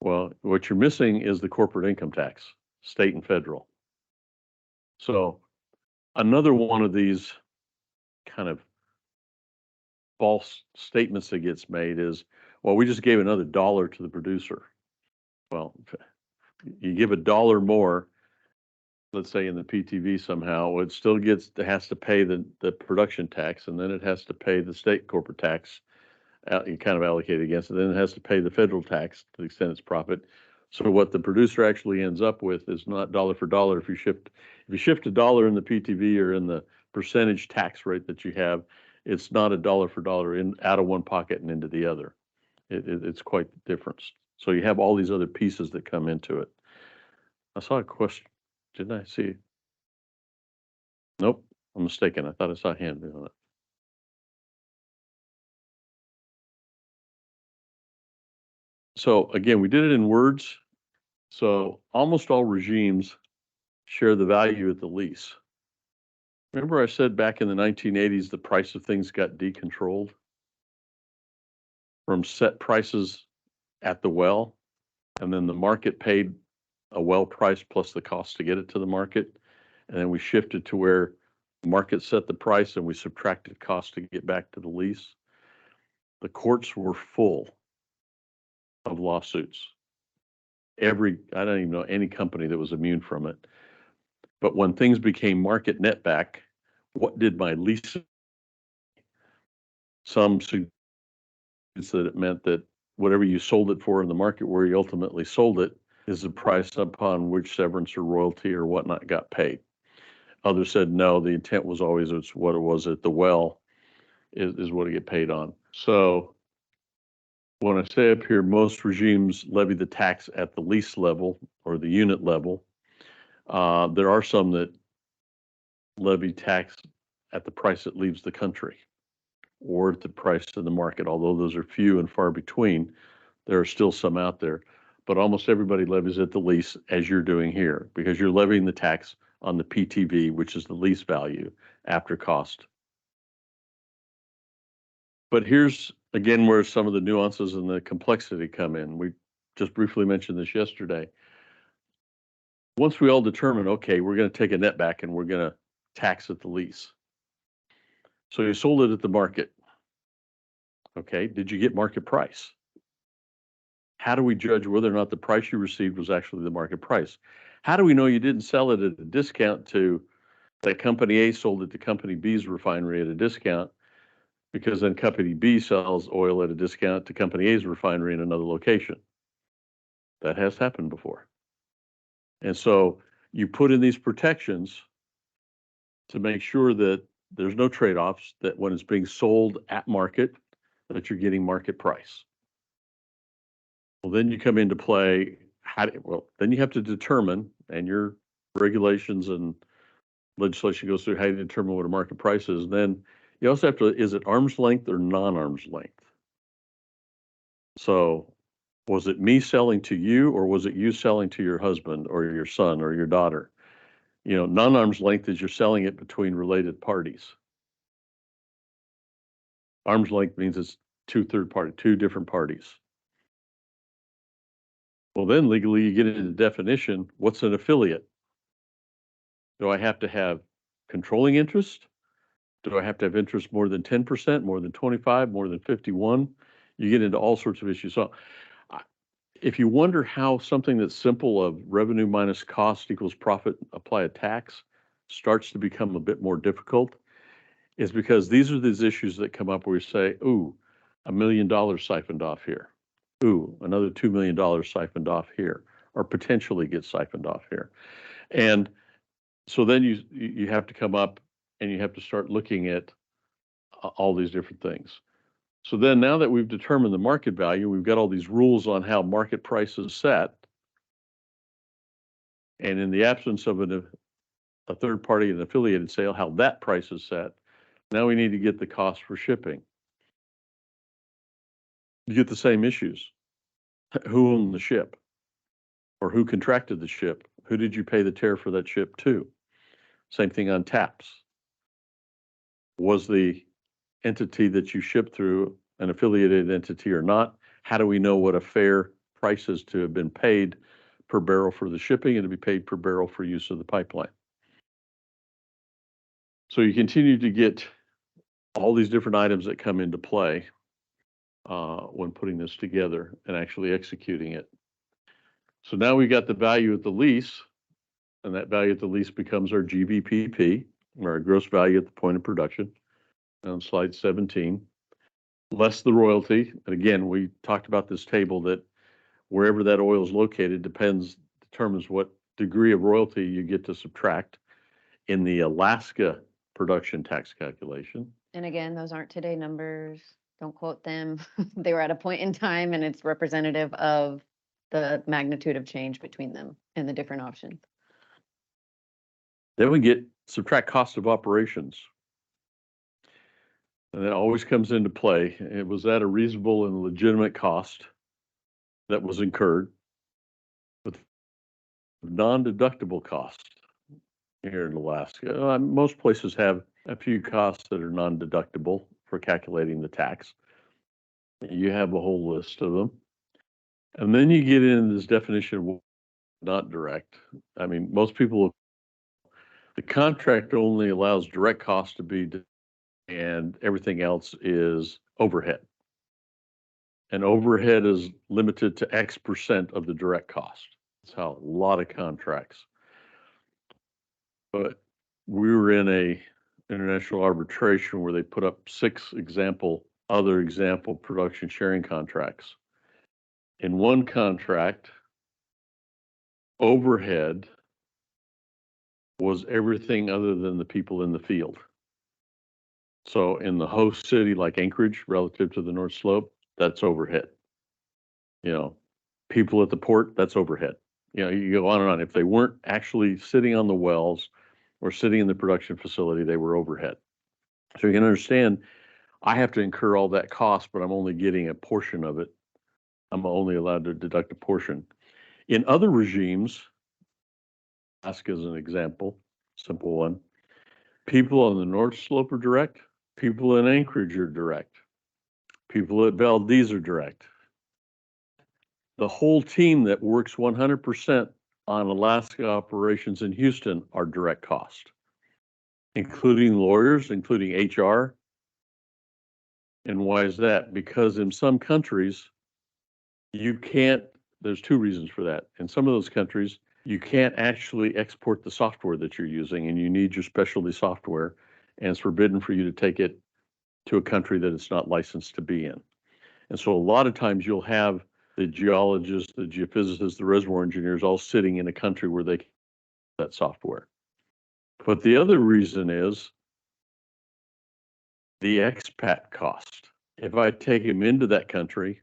Well, what you're missing is the corporate income tax, state and federal. So another one of these kind of false statements that gets made is, well, we just gave another $1 to the producer. Well, you give $1 more, let's say in the PTV somehow, it still has to pay the production tax, and then it has to pay the state corporate tax, you kind of allocate against it, then it has to pay the federal tax to the extent it's profit. So what the producer actually ends up with is not dollar for dollar. If you shift $1 in the PTV or in the percentage tax rate that you have, it's not a dollar for dollar out of one pocket and into the other. It's quite the difference. So you have all these other pieces that come into it. I saw a question. Didn't I see? Nope, I'm mistaken. I thought I saw a hand on it. So again, we did it in words. So almost all regimes share the value at the lease. Remember I said back in the 1980s, the price of things got decontrolled from set prices at the well, and then the market paid a well price plus the cost to get it to the market. And then we shifted to where the market set the price and we subtracted cost to get back to the lease. The courts were full of lawsuits. I don't even know any company that was immune from it. But when things became market net back, what did my lease? Some suggest that it meant that whatever you sold it for in the market where you ultimately sold it is the price upon which severance or royalty or whatnot got paid. Others said, no, the intent was always it's what it was at the well is what it get paid on. So when I say up here, most regimes levy the tax at the lease level or the unit level. There are some that levy tax at the price it leaves the country or at the price of the market, although those are few and far between. There are still some out there, but almost everybody levies at the lease as you're doing here because you're levying the tax on the PTV, which is the lease value after cost. But here's again where some of the nuances and the complexity come in. We just briefly mentioned this yesterday. Once we all determine, okay, we're going to take a net back and we're going to tax at the lease. So you sold it at the market. Okay, did you get market price? How do we judge whether or not the price you received was actually the market price? How do we know you didn't sell it at a discount to that company A sold it to company B's refinery at a discount because then company B sells oil at a discount to company A's refinery in another location? That has happened before. And so you put in these protections to make sure that there's no trade-offs, that when it's being sold at market, that you're getting market price. Well, then you come into play, then you have to determine, and your regulations and legislation goes through how you determine what a market price is. Then you also have to, is it arm's length or non-arm's length? So was it me selling to you or was it you selling to your husband or your son or your daughter? You know, non-arm's length is you're selling it between related parties. Arm's length means it's two different parties. Well, then legally you get into the definition, what's an affiliate? Do I have to have controlling interest? Do I have to have interest more than 10%, more than 25, more than 51? You get into all sorts of issues. So if you wonder how something that's simple of revenue minus cost equals profit, apply a tax, starts to become a bit more difficult, is because these are these issues that come up where you say, ooh, $1 million siphoned off here. Ooh, another $2 million siphoned off here, or potentially get siphoned off here. And so then you have to come up and you have to start looking at all these different things. So then now that we've determined the market value, we've got all these rules on how market price is set. And in the absence of a third party, an affiliated sale, how that price is set. Now we need to get the cost for shipping. You get the same issues. Who owned the ship? Or who contracted the ship? Who did you pay the tariff for that ship to? Same thing on taps. Was the entity that you shipped through an affiliated entity or not? How do we know what a fair price is to have been paid per barrel for the shipping and to be paid per barrel for use of the pipeline? So you continue to get all these different items that come into play when putting this together and actually executing it. So now we got the value at the lease, and that value at the lease becomes our GVPP, or our gross value at the point of production, on slide 17, less the royalty. And again, we talked about this table that wherever that oil is located determines what degree of royalty you get to subtract in the Alaska production tax calculation. And again, those aren't today numbers. Don't quote them. They were at a point in time and it's representative of the magnitude of change between them and the different options. Then we subtract cost of operations. And that always comes into play. Was that a reasonable and legitimate cost that was incurred? With non-deductible cost here in Alaska. Most places have a few costs that are non-deductible for calculating the tax. You have a whole list of them. And then you get into this definition of not direct. I mean, most people, the contract only allows direct costs to be, and everything else is overhead. And overhead is limited to X% of the direct cost. That's how a lot of contracts. But we were in a international arbitration where they put up 6 other example production sharing contracts. in one contract, overhead was everything other than the people in the field. So in the host city like Anchorage, relative to the North Slope, that's overhead. You know, people at the port, that's overhead. You know, you go on and on. If they weren't actually sitting on the wells or sitting in the production facility, they were overhead. So you can understand, I have to incur all that cost, but I'm only getting a portion of it. I'm only allowed to deduct a portion. In other regimes, Alaska is an example, simple one. People on the North Slope are direct. People in Anchorage are direct. People at Valdez are direct. The whole team that works 100% on Alaska operations in Houston are direct cost, including lawyers, including HR. And why is that? Because in some countries, you can't, there's two reasons for that. In some of those countries, you can't actually export the software that you're using, and you need your specialty software, and it's forbidden for you to take it to a country that it's not licensed to be in. And so a lot of times you'll have the geologists, the geophysicists, the reservoir engineers all sitting in a country where they can use that software. But the other reason is the expat cost. If I take him into that country,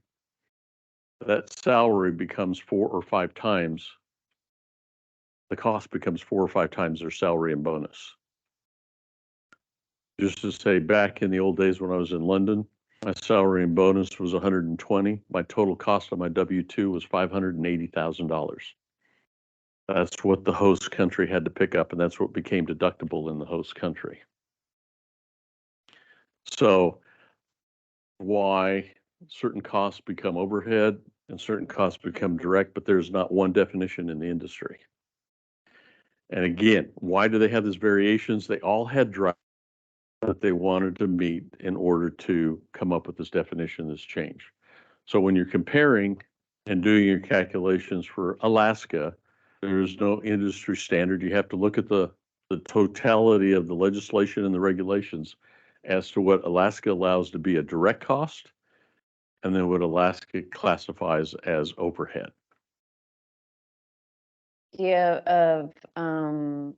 that salary becomes 4 or 5 times, the cost becomes 4 or 5 times their salary and bonus. Just to say, back in the old days when I was in London, my salary and bonus was 120. My total cost on my W-2 was $580,000. That's what the host country had to pick up, and that's what became deductible in the host country. So why certain costs become overhead and certain costs become direct, but there's not one definition in the industry. And again, why do they have these variations? They all had drivers that they wanted to meet in order to come up with this definition, this change. So when you're comparing and doing your calculations for Alaska, there's no industry standard. You have to look at the totality of the legislation and the regulations as to what Alaska allows to be a direct cost, and then what Alaska classifies as overhead. Idea of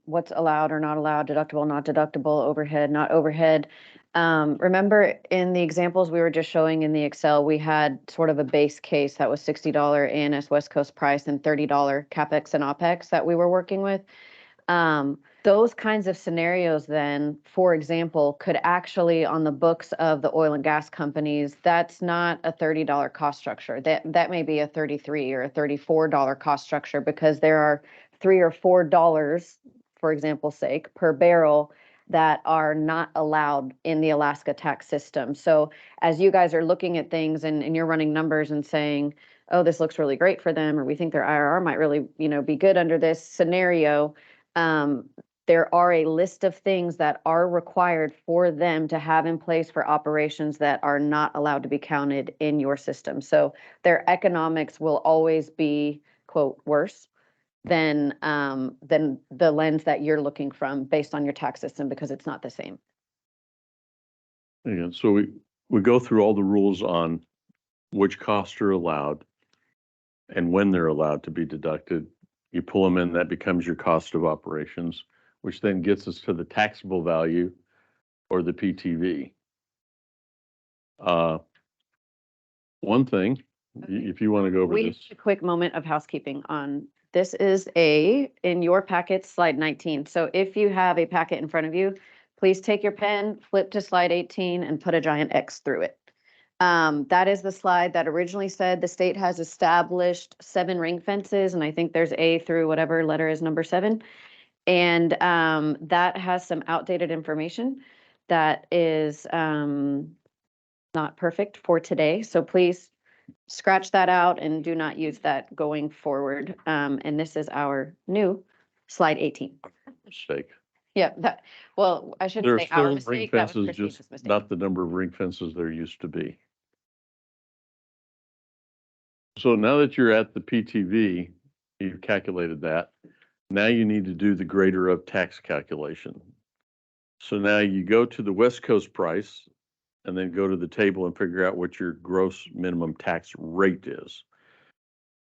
what's allowed or not allowed, deductible, not deductible, overhead, not overhead. Remember in the examples we were just showing in the Excel, we had sort of a base case that was $60 ANS West Coast price and $30 CapEx and OpEx that we were working with. Those kinds of scenarios then, for example, could actually on the books of the oil and gas companies, that's not a $30 cost structure. That may be a $33 or a $34 cost structure because there are $3 or $4, for example's sake, per barrel that are not allowed in the Alaska tax system. So as you guys are looking at things and you're running numbers and saying, oh, this looks really great for them, or we think their IRR might really, be good under this scenario, there are a list of things that are required for them to have in place for operations that are not allowed to be counted in your system. So their economics will always be, quote, worse than the lens that you're looking from based on your tax system because it's not the same. And so we go through all the rules on which costs are allowed and when they're allowed to be deducted. You pull them in, that becomes your cost of operations, which then gets us to the taxable value or the PTV. One thing, if you want to go over We this. have a quick moment of housekeeping on this is in your packet, slide 19. So if you have a packet in front of you, please take your pen, flip to slide 18 and put a giant X through it. That is the slide that originally said the state has established 7 ring fences, and I think there's A through whatever letter is number 7. And that has some outdated information that is not perfect for today. So please scratch that out and do not use that going forward. And this is our new slide 18. Mistake. Yeah, well, I shouldn't There are say our still ring mistake. That was fences, Christina's just mistake. not the number of ring fences there used to be. So now that you're at the PTV, you've calculated that. Now you need to do the greater of tax calculation. So now you go to the West Coast price and then go to the table and figure out what your gross minimum tax rate is.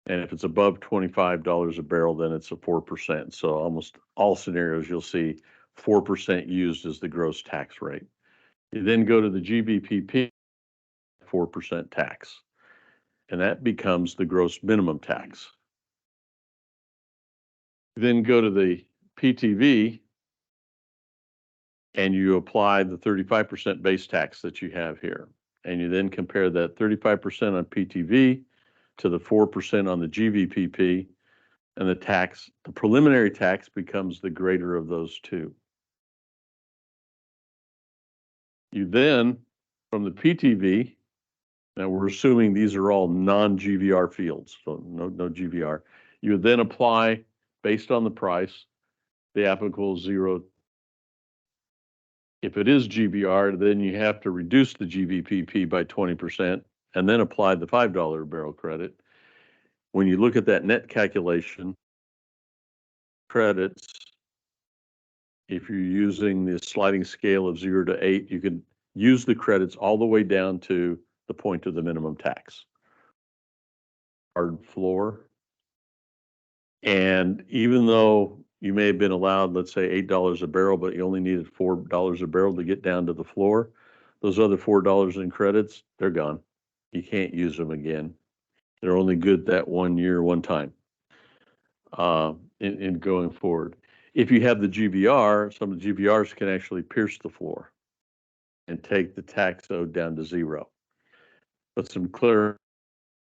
And if it's above $25 a barrel, then it's a 4%. So almost all scenarios, you'll see 4% used as the gross tax rate. You then go to the GBPP, 4% tax, and that becomes the gross minimum tax. You then go to the PTV, and you apply the 35% base tax that you have here. And you then compare that 35% on PTV to the 4% on the GVPP, and the preliminary tax becomes the greater of those two. You then, from the PTV, now we're assuming these are all non-GVR fields, so no GVR. You would then apply, based on the price, the applicable zero. If it is GVR, then you have to reduce the GVPP by 20% and then apply the $5 a barrel credit. When you look at that net calculation, credits, if you're using the sliding scale of 0 to 8, you can use the credits all the way down to the point of the minimum tax. Hard floor. And even though you may have been allowed, let's say, $8 a barrel, but you only needed $4 a barrel to get down to the floor, those other $4 in credits, they're gone. You can't use them again. They're only good that 1 year, one time in going forward. If you have the GVR, some of the GVRs can actually pierce the floor and take the tax owed down to 0. But some clear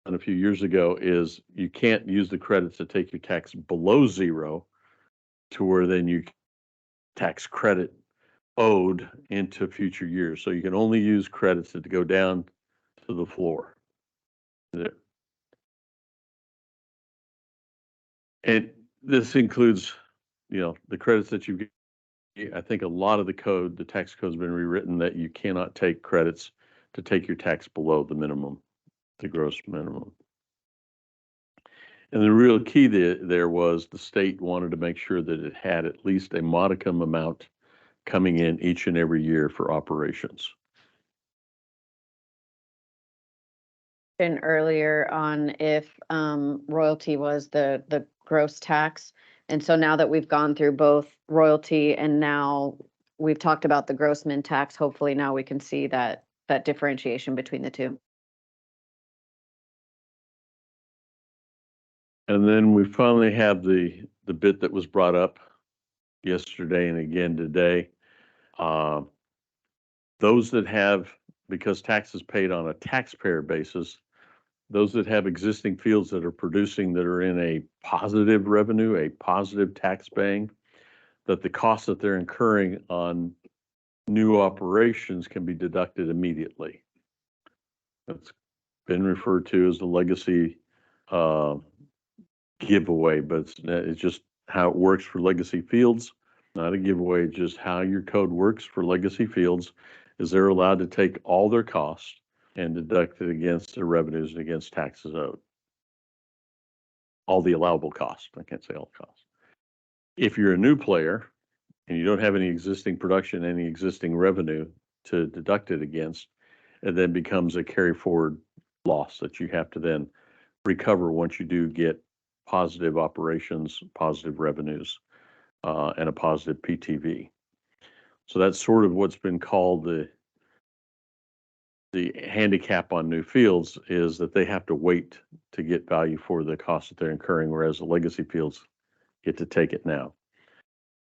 a few years ago is you can't use the credits to take your tax below 0 to where then you tax credit owed into future years. So you can only use credits that go down to the floor. There. And this includes, the credits that you get. I think a lot of the tax code has been rewritten that you cannot take credits to take your tax below the minimum, the gross minimum. And the real key there was the state wanted to make sure that it had at least a modicum amount coming in each and every year for operations. And earlier on if royalty was the gross tax. And so now that we've gone through both royalty and now we've talked about the gross min tax, hopefully now we can see that differentiation between the two. And then we finally have the bit that was brought up yesterday and again today. Those that have, because taxes paid on a taxpayer basis, those that have existing fields that are producing that are in a positive revenue, a positive tax paying, that the costs that they're incurring on new operations can be deducted immediately. That's been referred to as the legacy giveaway, but it's just how it works for legacy fields. Not a giveaway, just how your code works for legacy fields is they're allowed to take all their costs and deduct it against their revenues and against taxes owed. All the allowable costs. I can't say all the costs. If you're a new player and you don't have any existing production, any existing revenue to deduct it against, it then becomes a carry forward loss that you have to then recover once you do get positive operations, positive revenues, and a positive PTV. So that's sort of what's been called the handicap on new fields, is that they have to wait to get value for the cost that they're incurring, whereas the legacy fields get to take it now.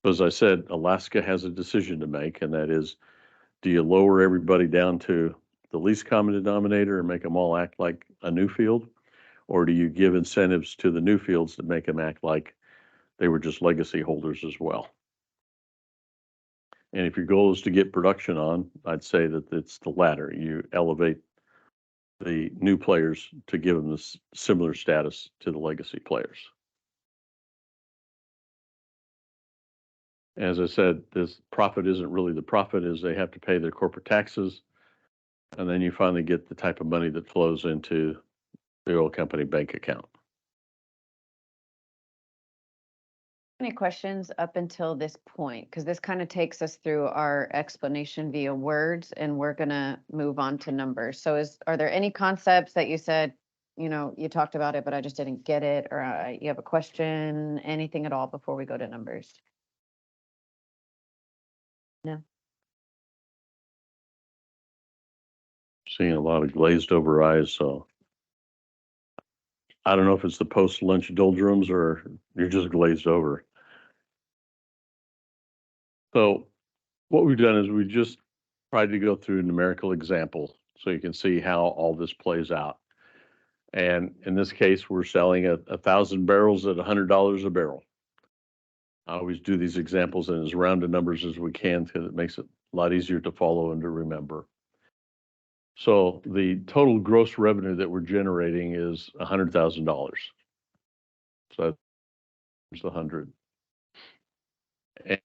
So as I said, Alaska has a decision to make, and that is, do you lower everybody down to the least common denominator and make them all act like a new field? Or do you give incentives to the new fields that make them act like they were just legacy holders as well? And if your goal is to get production on, I'd say that it's the latter. You elevate the new players to give them this similar status to the legacy players. As I said, this profit isn't really the profit, is they have to pay their corporate taxes. And then you finally get the type of money that flows into the oil company bank account. Any questions up until this point? Because this kind of takes us through our explanation via words, and we're gonna move on to numbers. So are there any concepts that you said, you know, you talked about it, but I just didn't get it, or you have a question, anything at all before we go to numbers? No? Seeing a lot of glazed over eyes, so I don't know if it's the post-lunch doldrums or you're just glazed over. So what we've done is we just tried to go through a numerical example so you can see how all this plays out. And in this case, we're selling 1,000 barrels at $100 a barrel. I always do these examples in as rounded numbers as we can because it makes it a lot easier to follow and to remember. So the total gross revenue that we're generating is $100,000. So that's the 100. And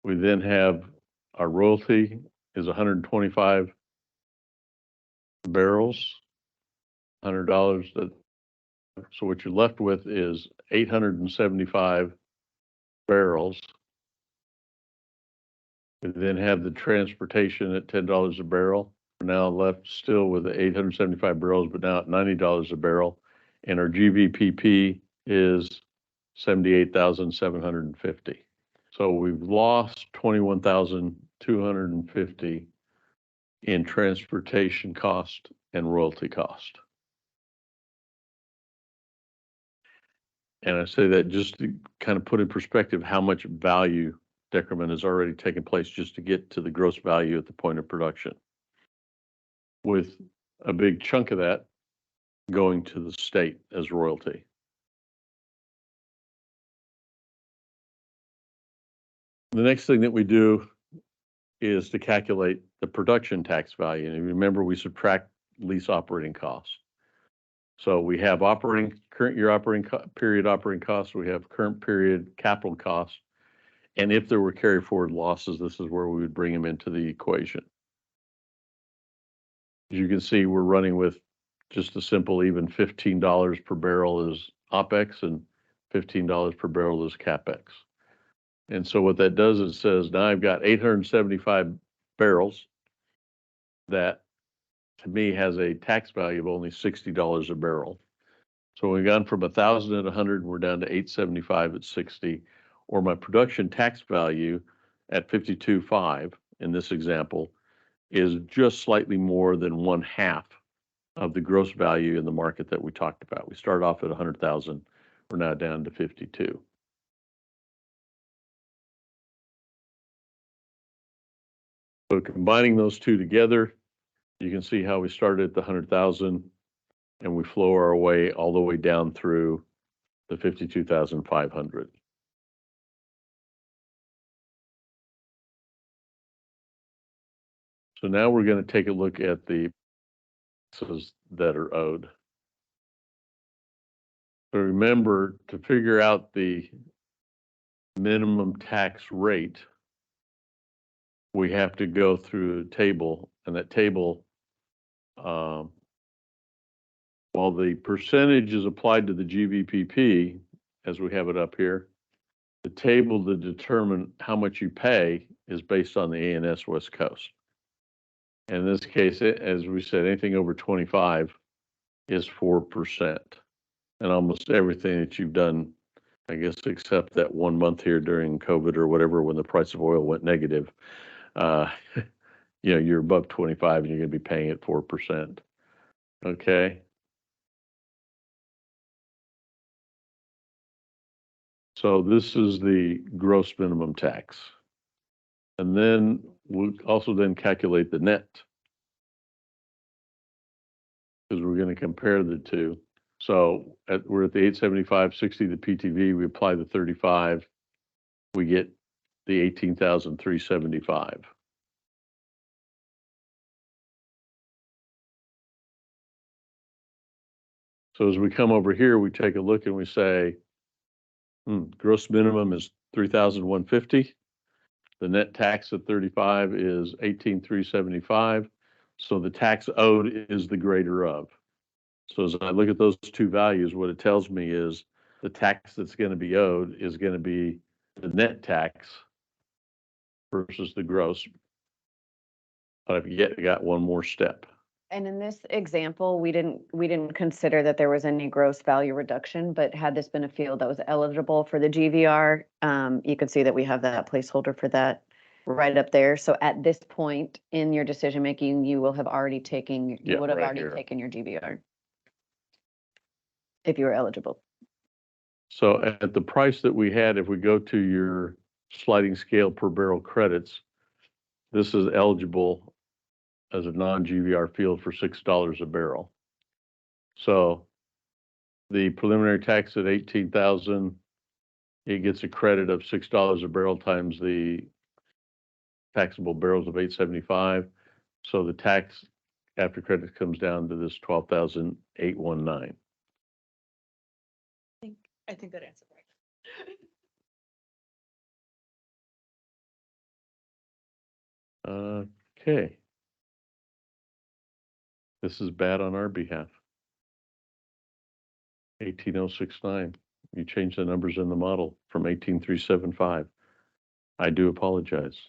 we then have our royalty is 125 barrels, $100. So what you're left with is 875 barrels. We then have the transportation at $10 a barrel. We're now left still with the 875 barrels, but now at $90 a barrel. And our GVPP is 78,750. So we've lost 21,250 in transportation cost and royalty cost. And I say that just to kind of put in perspective how much value decrement has already taken place just to get to the gross value at the point of production, with a big chunk of that going to the state as royalty. The next thing that we do is to calculate the production tax value. And remember, we subtract lease operating costs. So we have current year period operating costs, we have current period capital costs. And if there were carry forward losses, this is where we would bring them into the equation. As you can see, we're running with just a simple even $15 per barrel is OPEX and $15 per barrel is CAPEX. And so what that does is says, now I've got 875 barrels that to me has a tax value of only $60 a barrel. So we've gone from 1,000 at 100, we're down to 875 at 60, or my production tax value at 52.5 in this example is just slightly more than 1/2 of the gross value in the market that we talked about. We started off at 100,000, we're now down to 52. So combining those two together, you can see how we started at the 100,000 and we flow our way all the way down through the 52,500. So now we're going to take a look at the taxes that are owed. So remember, to figure out the minimum tax rate, we have to go through a table, and that table, while the percentage is applied to the GVPP, as we have it up here, the table to determine how much you pay is based on the ANS West Coast. And in this case, as we said, anything over 25 is 4%. And almost everything that you've done, I guess, except that 1 month here during COVID or whatever, when the price of oil went negative, you're above 25 and you're going to be paying at 4%. Okay. So this is the gross minimum tax. And then we'll also then calculate the net, because we're going to compare the two. So we're at the 875.60, the PTV, we apply the 35, we get the 18,375. So as we come over here, we take a look and we say, gross minimum is 3,150. The net tax at 35 is 18,375. So the tax owed is the greater of. So as I look at those two values, what it tells me is the tax that's going to be owed is going to be the net tax versus the gross. But I've got one more step. And in this example, we didn't consider that there was any gross value reduction, but had this been a field that was eligible for the GVR, you can see that we have that placeholder for that right up there. So at this point in your decision making, you will have already taken, Yeah, you would have right already here. taken your GVR if you were eligible. So at the price that we had, if we go to your sliding scale per barrel credits, this is eligible as a non-GVR field for $6 a barrel. So the preliminary tax at 18,000, it gets a credit of $6 a barrel times the taxable barrels of 875. So the tax after credit comes down to this 12,819. I think that answers right. Okay. This is bad on our behalf. 18069. You changed the numbers in the model from 18375. I do apologize.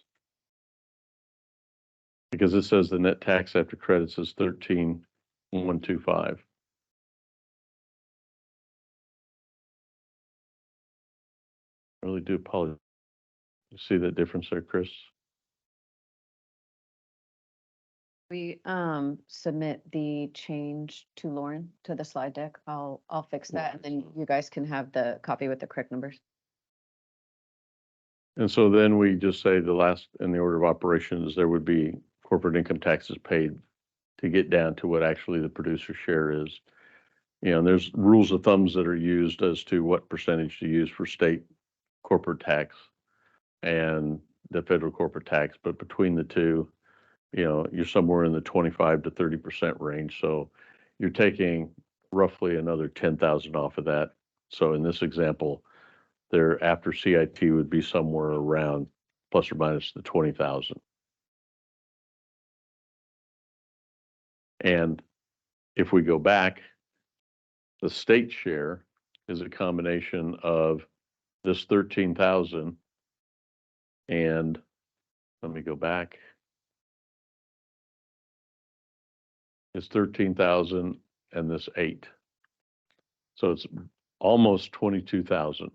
Because it says the net tax after credits is 13,125. I really do apologize. You see that difference there, Chris? We submit the change to Lauren to the slide deck. I'll fix that and then you guys can have the copy with the correct numbers. And so then we just say the last in the order of operations, there would be corporate income taxes paid to get down to what actually the producer share is. You know, there's rules of thumbs that are used as to what percentage to use for state corporate tax and the federal corporate tax, but between the two, you know, you're somewhere in the 25 to 30% range. So you're taking roughly another 10,000 off of that. So in this example, there after CIT would be somewhere around plus or minus the 20,000. And if we go back, the state share is a combination of this 13,000 and let me go back. It's 13,000 and this 8. So it's almost 22,000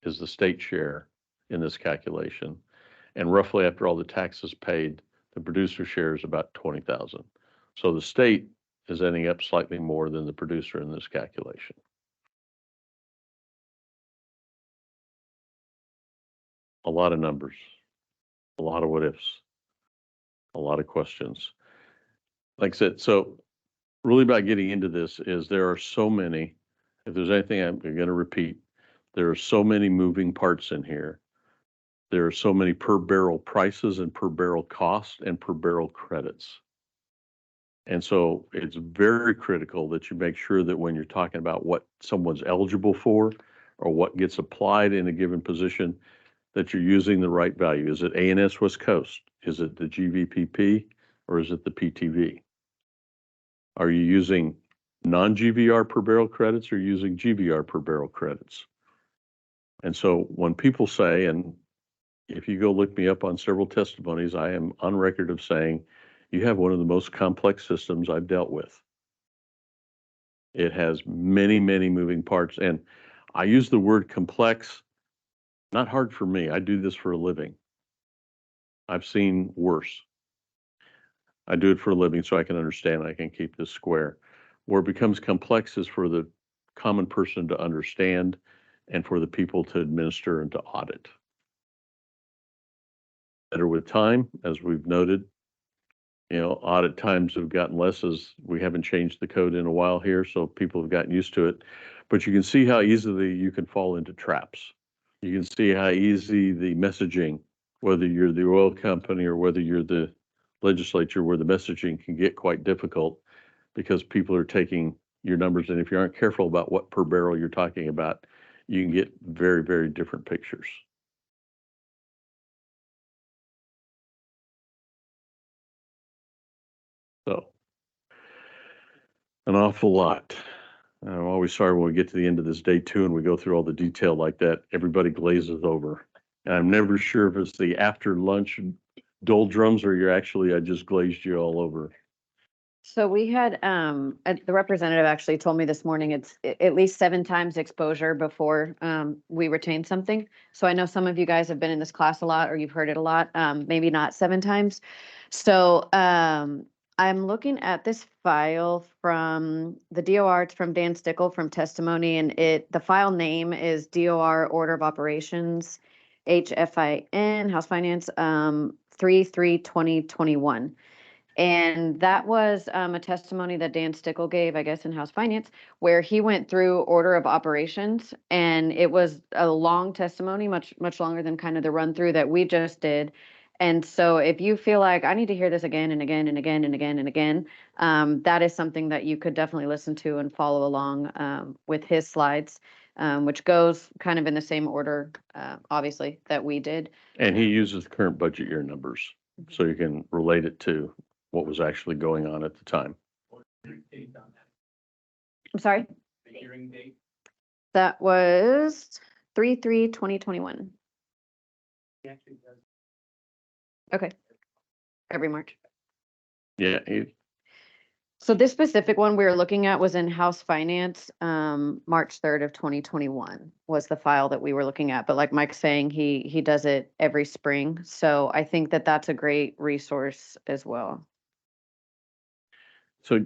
is the state share in this calculation. And roughly after all the taxes paid, the producer share is about 20,000. So the state is ending up slightly more than the producer in this calculation. A lot of numbers, a lot of what ifs, a lot of questions. Like I said, so really by getting into this is there are so many, if there's anything I'm going to repeat, there are so many moving parts in here. There are so many per barrel prices and per barrel costs and per barrel credits. And so it's very critical that you make sure that when you're talking about what someone's eligible for or what gets applied in a given position, that you're using the right value. Is it ANS West Coast? Is it the GVPP or is it the PTV? Are you using non-GVR per barrel credits or using GVR per barrel credits? And so when people say, and if you go look me up on several testimonies, I am on record of saying you have one of the most complex systems I've dealt with. It has many, many moving parts. And I use the word complex, not hard for me. I do this for a living. I've seen worse. I do it for a living so I can understand, I can keep this square. Where it becomes complex is for the common person to understand and for the people to administer and to audit. Better with time, as we've noted, you know, audit times have gotten less as we haven't changed the code in a while here, so people have gotten used to it. But you can see how easily you can fall into traps. You can see how easy the messaging, whether you're the oil company or whether you're the legislature, where the messaging can get quite difficult because people are taking your numbers, and if you aren't careful about what per barrel you're talking about, you can get very, very different pictures. So, an awful lot. I'm always sorry when we get to the end of this day 2 and we go through all the detail like that, everybody glazes over. And I'm never sure if it's the after lunch doldrums or I just glazed you all over. So we had, the representative actually told me this morning, it's at least 7 times exposure before, we retain something. So I know some of you guys have been in this class a lot, or you've heard it a lot, maybe not 7 times. So, I'm looking at this file from the DOR, it's from Dan Stickle from testimony, and the file name is DOR Order of Operations, HFIN, House Finance, 3/3/2021. And that was a testimony that Dan Stickle gave, I guess, in House Finance, where he went through order of operations. And it was a long testimony, much longer than kind of the run through that we just did. And so if you feel like I need to hear this again and again and again and again and again, that is something that you could definitely listen to and follow along with his slides, which goes kind of in the same order, obviously, that we did. And he uses the current budget year numbers, so you can relate it to what was actually going on at the time. I'm sorry? The hearing date? That was 3/3/2021. Okay. Every March. Yeah, So this specific one we were looking at was in House Finance, March 3rd of 2021 was the file that we were looking at. But like Mike's saying, he does it every spring. So I think that that's a great resource as well. so,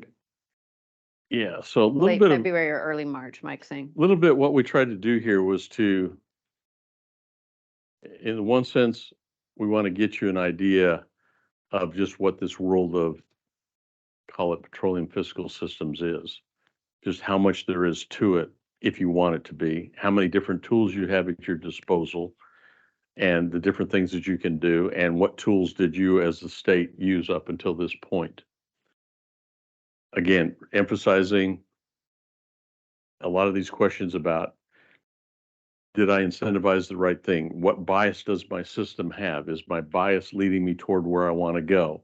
yeah, so a little Late bit of, February or early March, Mike's saying. little bit what we tried to do here was to, in one sense, we want to get you an idea of just what this world of, call it petroleum fiscal systems is, just how much there is to it if you want it to be, how many different tools you have at your disposal, and the different things that you can do, and what tools did you as the state use up until this point. Again, emphasizing a lot of these questions about, did I incentivize the right thing? What bias does my system have? Is my bias leading me toward where I want to go?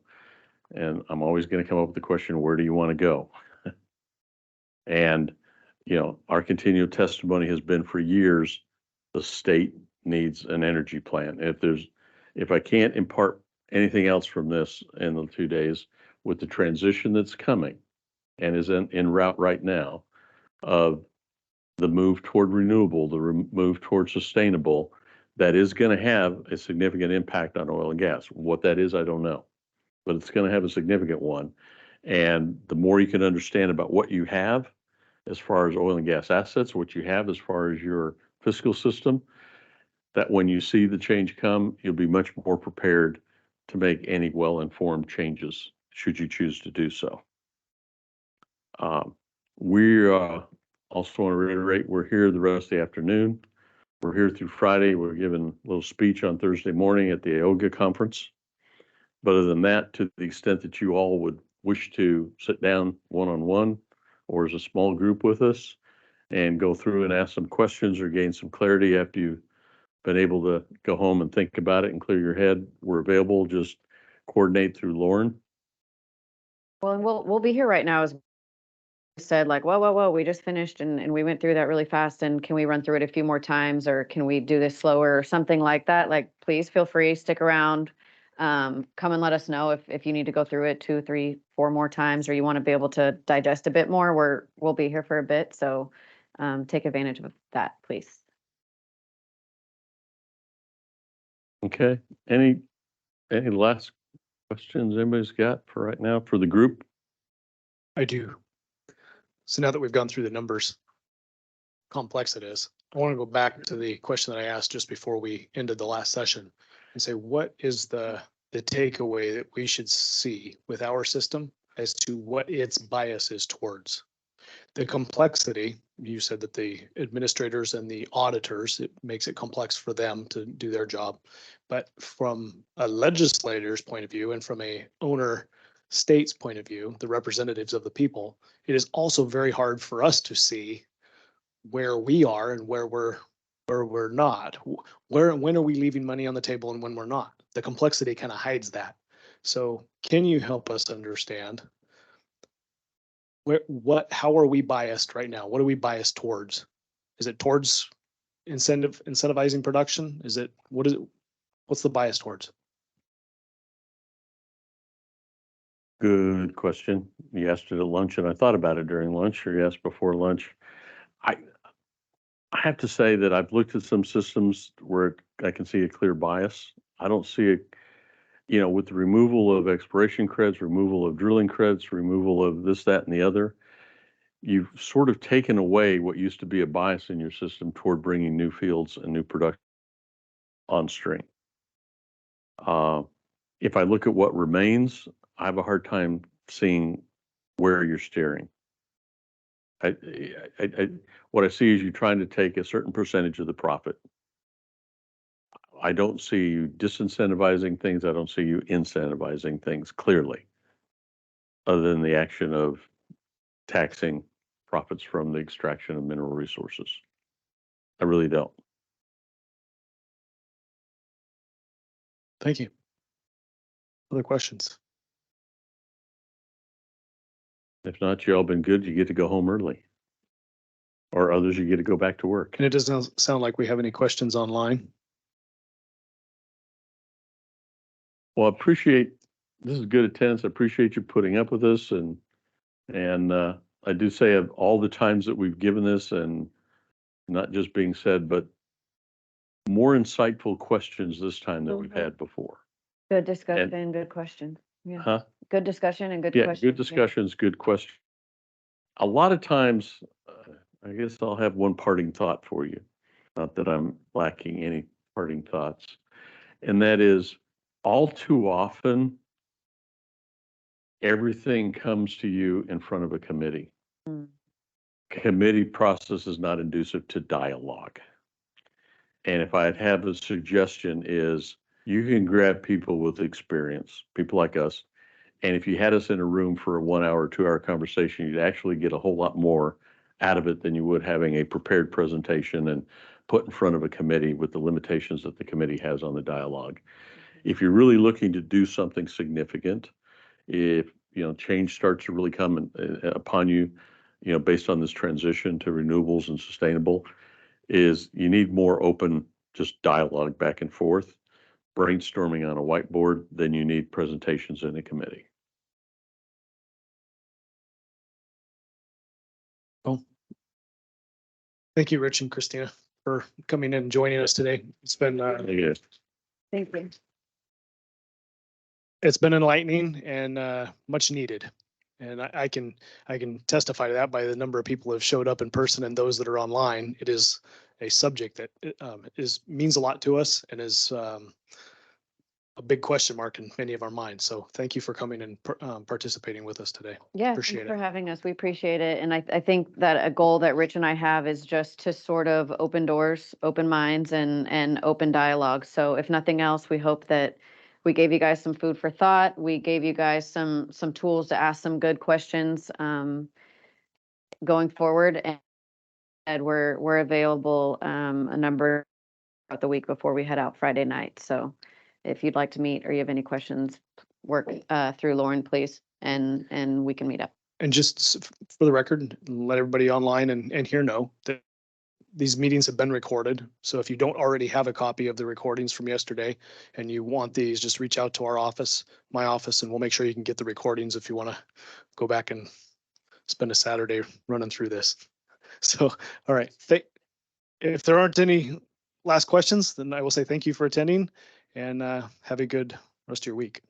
And I'm always going to come up with the question, where do you want to go? And, our continual testimony has been for years, the state needs an energy plan. If I can't impart anything else from this in the 2 days, with the transition that's coming and is en route right now of the move toward renewable, the move toward sustainable, that is going to have a significant impact on oil and gas. What that is, I don't know, but it's going to have a significant one. And the more you can understand about what you have as far as oil and gas assets, what you have as far as your fiscal system, that when you see the change come, you'll be much more prepared to make any well-informed changes, should you choose to do so. We also want to reiterate, we're here the rest of the afternoon. We're here through Friday. We're giving a little speech on Thursday morning at the AOGA conference. But other than that, to the extent that you all would wish to sit down one-on-one or as a small group with us and go through and ask some questions or gain some clarity after you've been able to go home and think about it and clear your head, we're available. Just coordinate through Lauren. Well, and we'll be here right now, as said, like, whoa, we just finished and we went through that really fast, and can we run through it a few more times, or can we do this slower or something like that? Like, please feel free, stick around, come and let us know if you need to go through it 2, 3, 4 more times, or you want to be able to digest a bit more. We'll be here for a bit, so take advantage of that, please. Okay. Any last questions anybody's got for right now for the group? I do. So now that we've gone through the numbers, complex it is, I want to go back to the question that I asked just before we ended the last session and say, what is the takeaway that we should see with our system as to what its bias is towards? The complexity, you said that the administrators and the auditors, it makes it complex for them to do their job. But from a legislator's point of view and from a owner state's point of view, the representatives of the people, it is also very hard for us to see where we are and where we're not. When are we leaving money on the table and when we're not? The complexity kind of hides that. So can you help us understand how are we biased right now? What are we biased towards? Is it towards incentivizing production? What's the bias towards? Good question. You asked it at lunch and I thought about it during lunch, or you asked before lunch. I have to say that I've looked at some systems where I can see a clear bias. I don't see a, with the removal of exploration credits, removal of drilling credits, removal of this, that, and the other, you've sort of taken away what used to be a bias in your system toward bringing new fields and new production on stream. If I look at what remains, I have a hard time seeing where you're steering. What I see is you trying to take a certain percentage of the profit. I don't see you disincentivizing things. I don't see you incentivizing things clearly, other than the action of taxing profits from the extraction of mineral resources. I really don't. Thank you. Other questions? If not, you all been good. You get to go home early. Or others, you get to go back to work. And it doesn't sound like we have any questions online. Well, I appreciate, this is good attendance. I appreciate you putting up with this, and I do say of all the times that we've given this, and not just being said, but more insightful questions this time than we've had before. Good discussion, good question. Yeah, Huh? good discussion and good Yeah, question. good discussions, good question. A lot of times, I guess I'll have one parting thought for you. Not that I'm lacking any parting thoughts. And that is, all too often, everything comes to you in front of a committee. Mm. Committee process is not conducive to dialogue. And if I'd have a suggestion is, you can grab people with experience, people like us. And if you had us in a room for a 1 hour, 2 hour conversation, you'd actually get a whole lot more out of it than you would having a prepared presentation and put in front of a committee with the limitations that the committee has on the dialogue. If you're really looking to do something significant, if change starts to really come upon you, based on this transition to renewables and sustainable, is you need more open just dialogue back and forth, brainstorming on a whiteboard, than you need presentations in a committee. Well, thank you, Rich and Christina, for coming in and joining us today. It's been Yeah. Thank you. it's been enlightening and much needed. And I can testify to that by the number of people who have showed up in person and those that are online. It is a subject that means a lot to us and is a big question mark in many of our minds. So thank you for coming and participating with us today. Yeah, Appreciate thanks for it. having us. We appreciate it. And I think that a goal that Rich and I have is just to sort of open doors, open minds, and open dialogue. So if nothing else, we hope that we gave you guys some food for thought. We gave you guys some tools to ask some good questions going forward. And we're available a number of the week before we head out Friday night. So if you'd like to meet or you have any questions, work through Lauren, please, and we can meet up. And just for the record, let everybody online and here know that these meetings have been recorded. So if you don't already have a copy of the recordings from yesterday and you want these, just reach out to our office, my office, and we'll make sure you can get the recordings if you want to go back and spend a Saturday running through this. So, all right. If there aren't any last questions, then I will say thank you for attending and have a good rest of your week.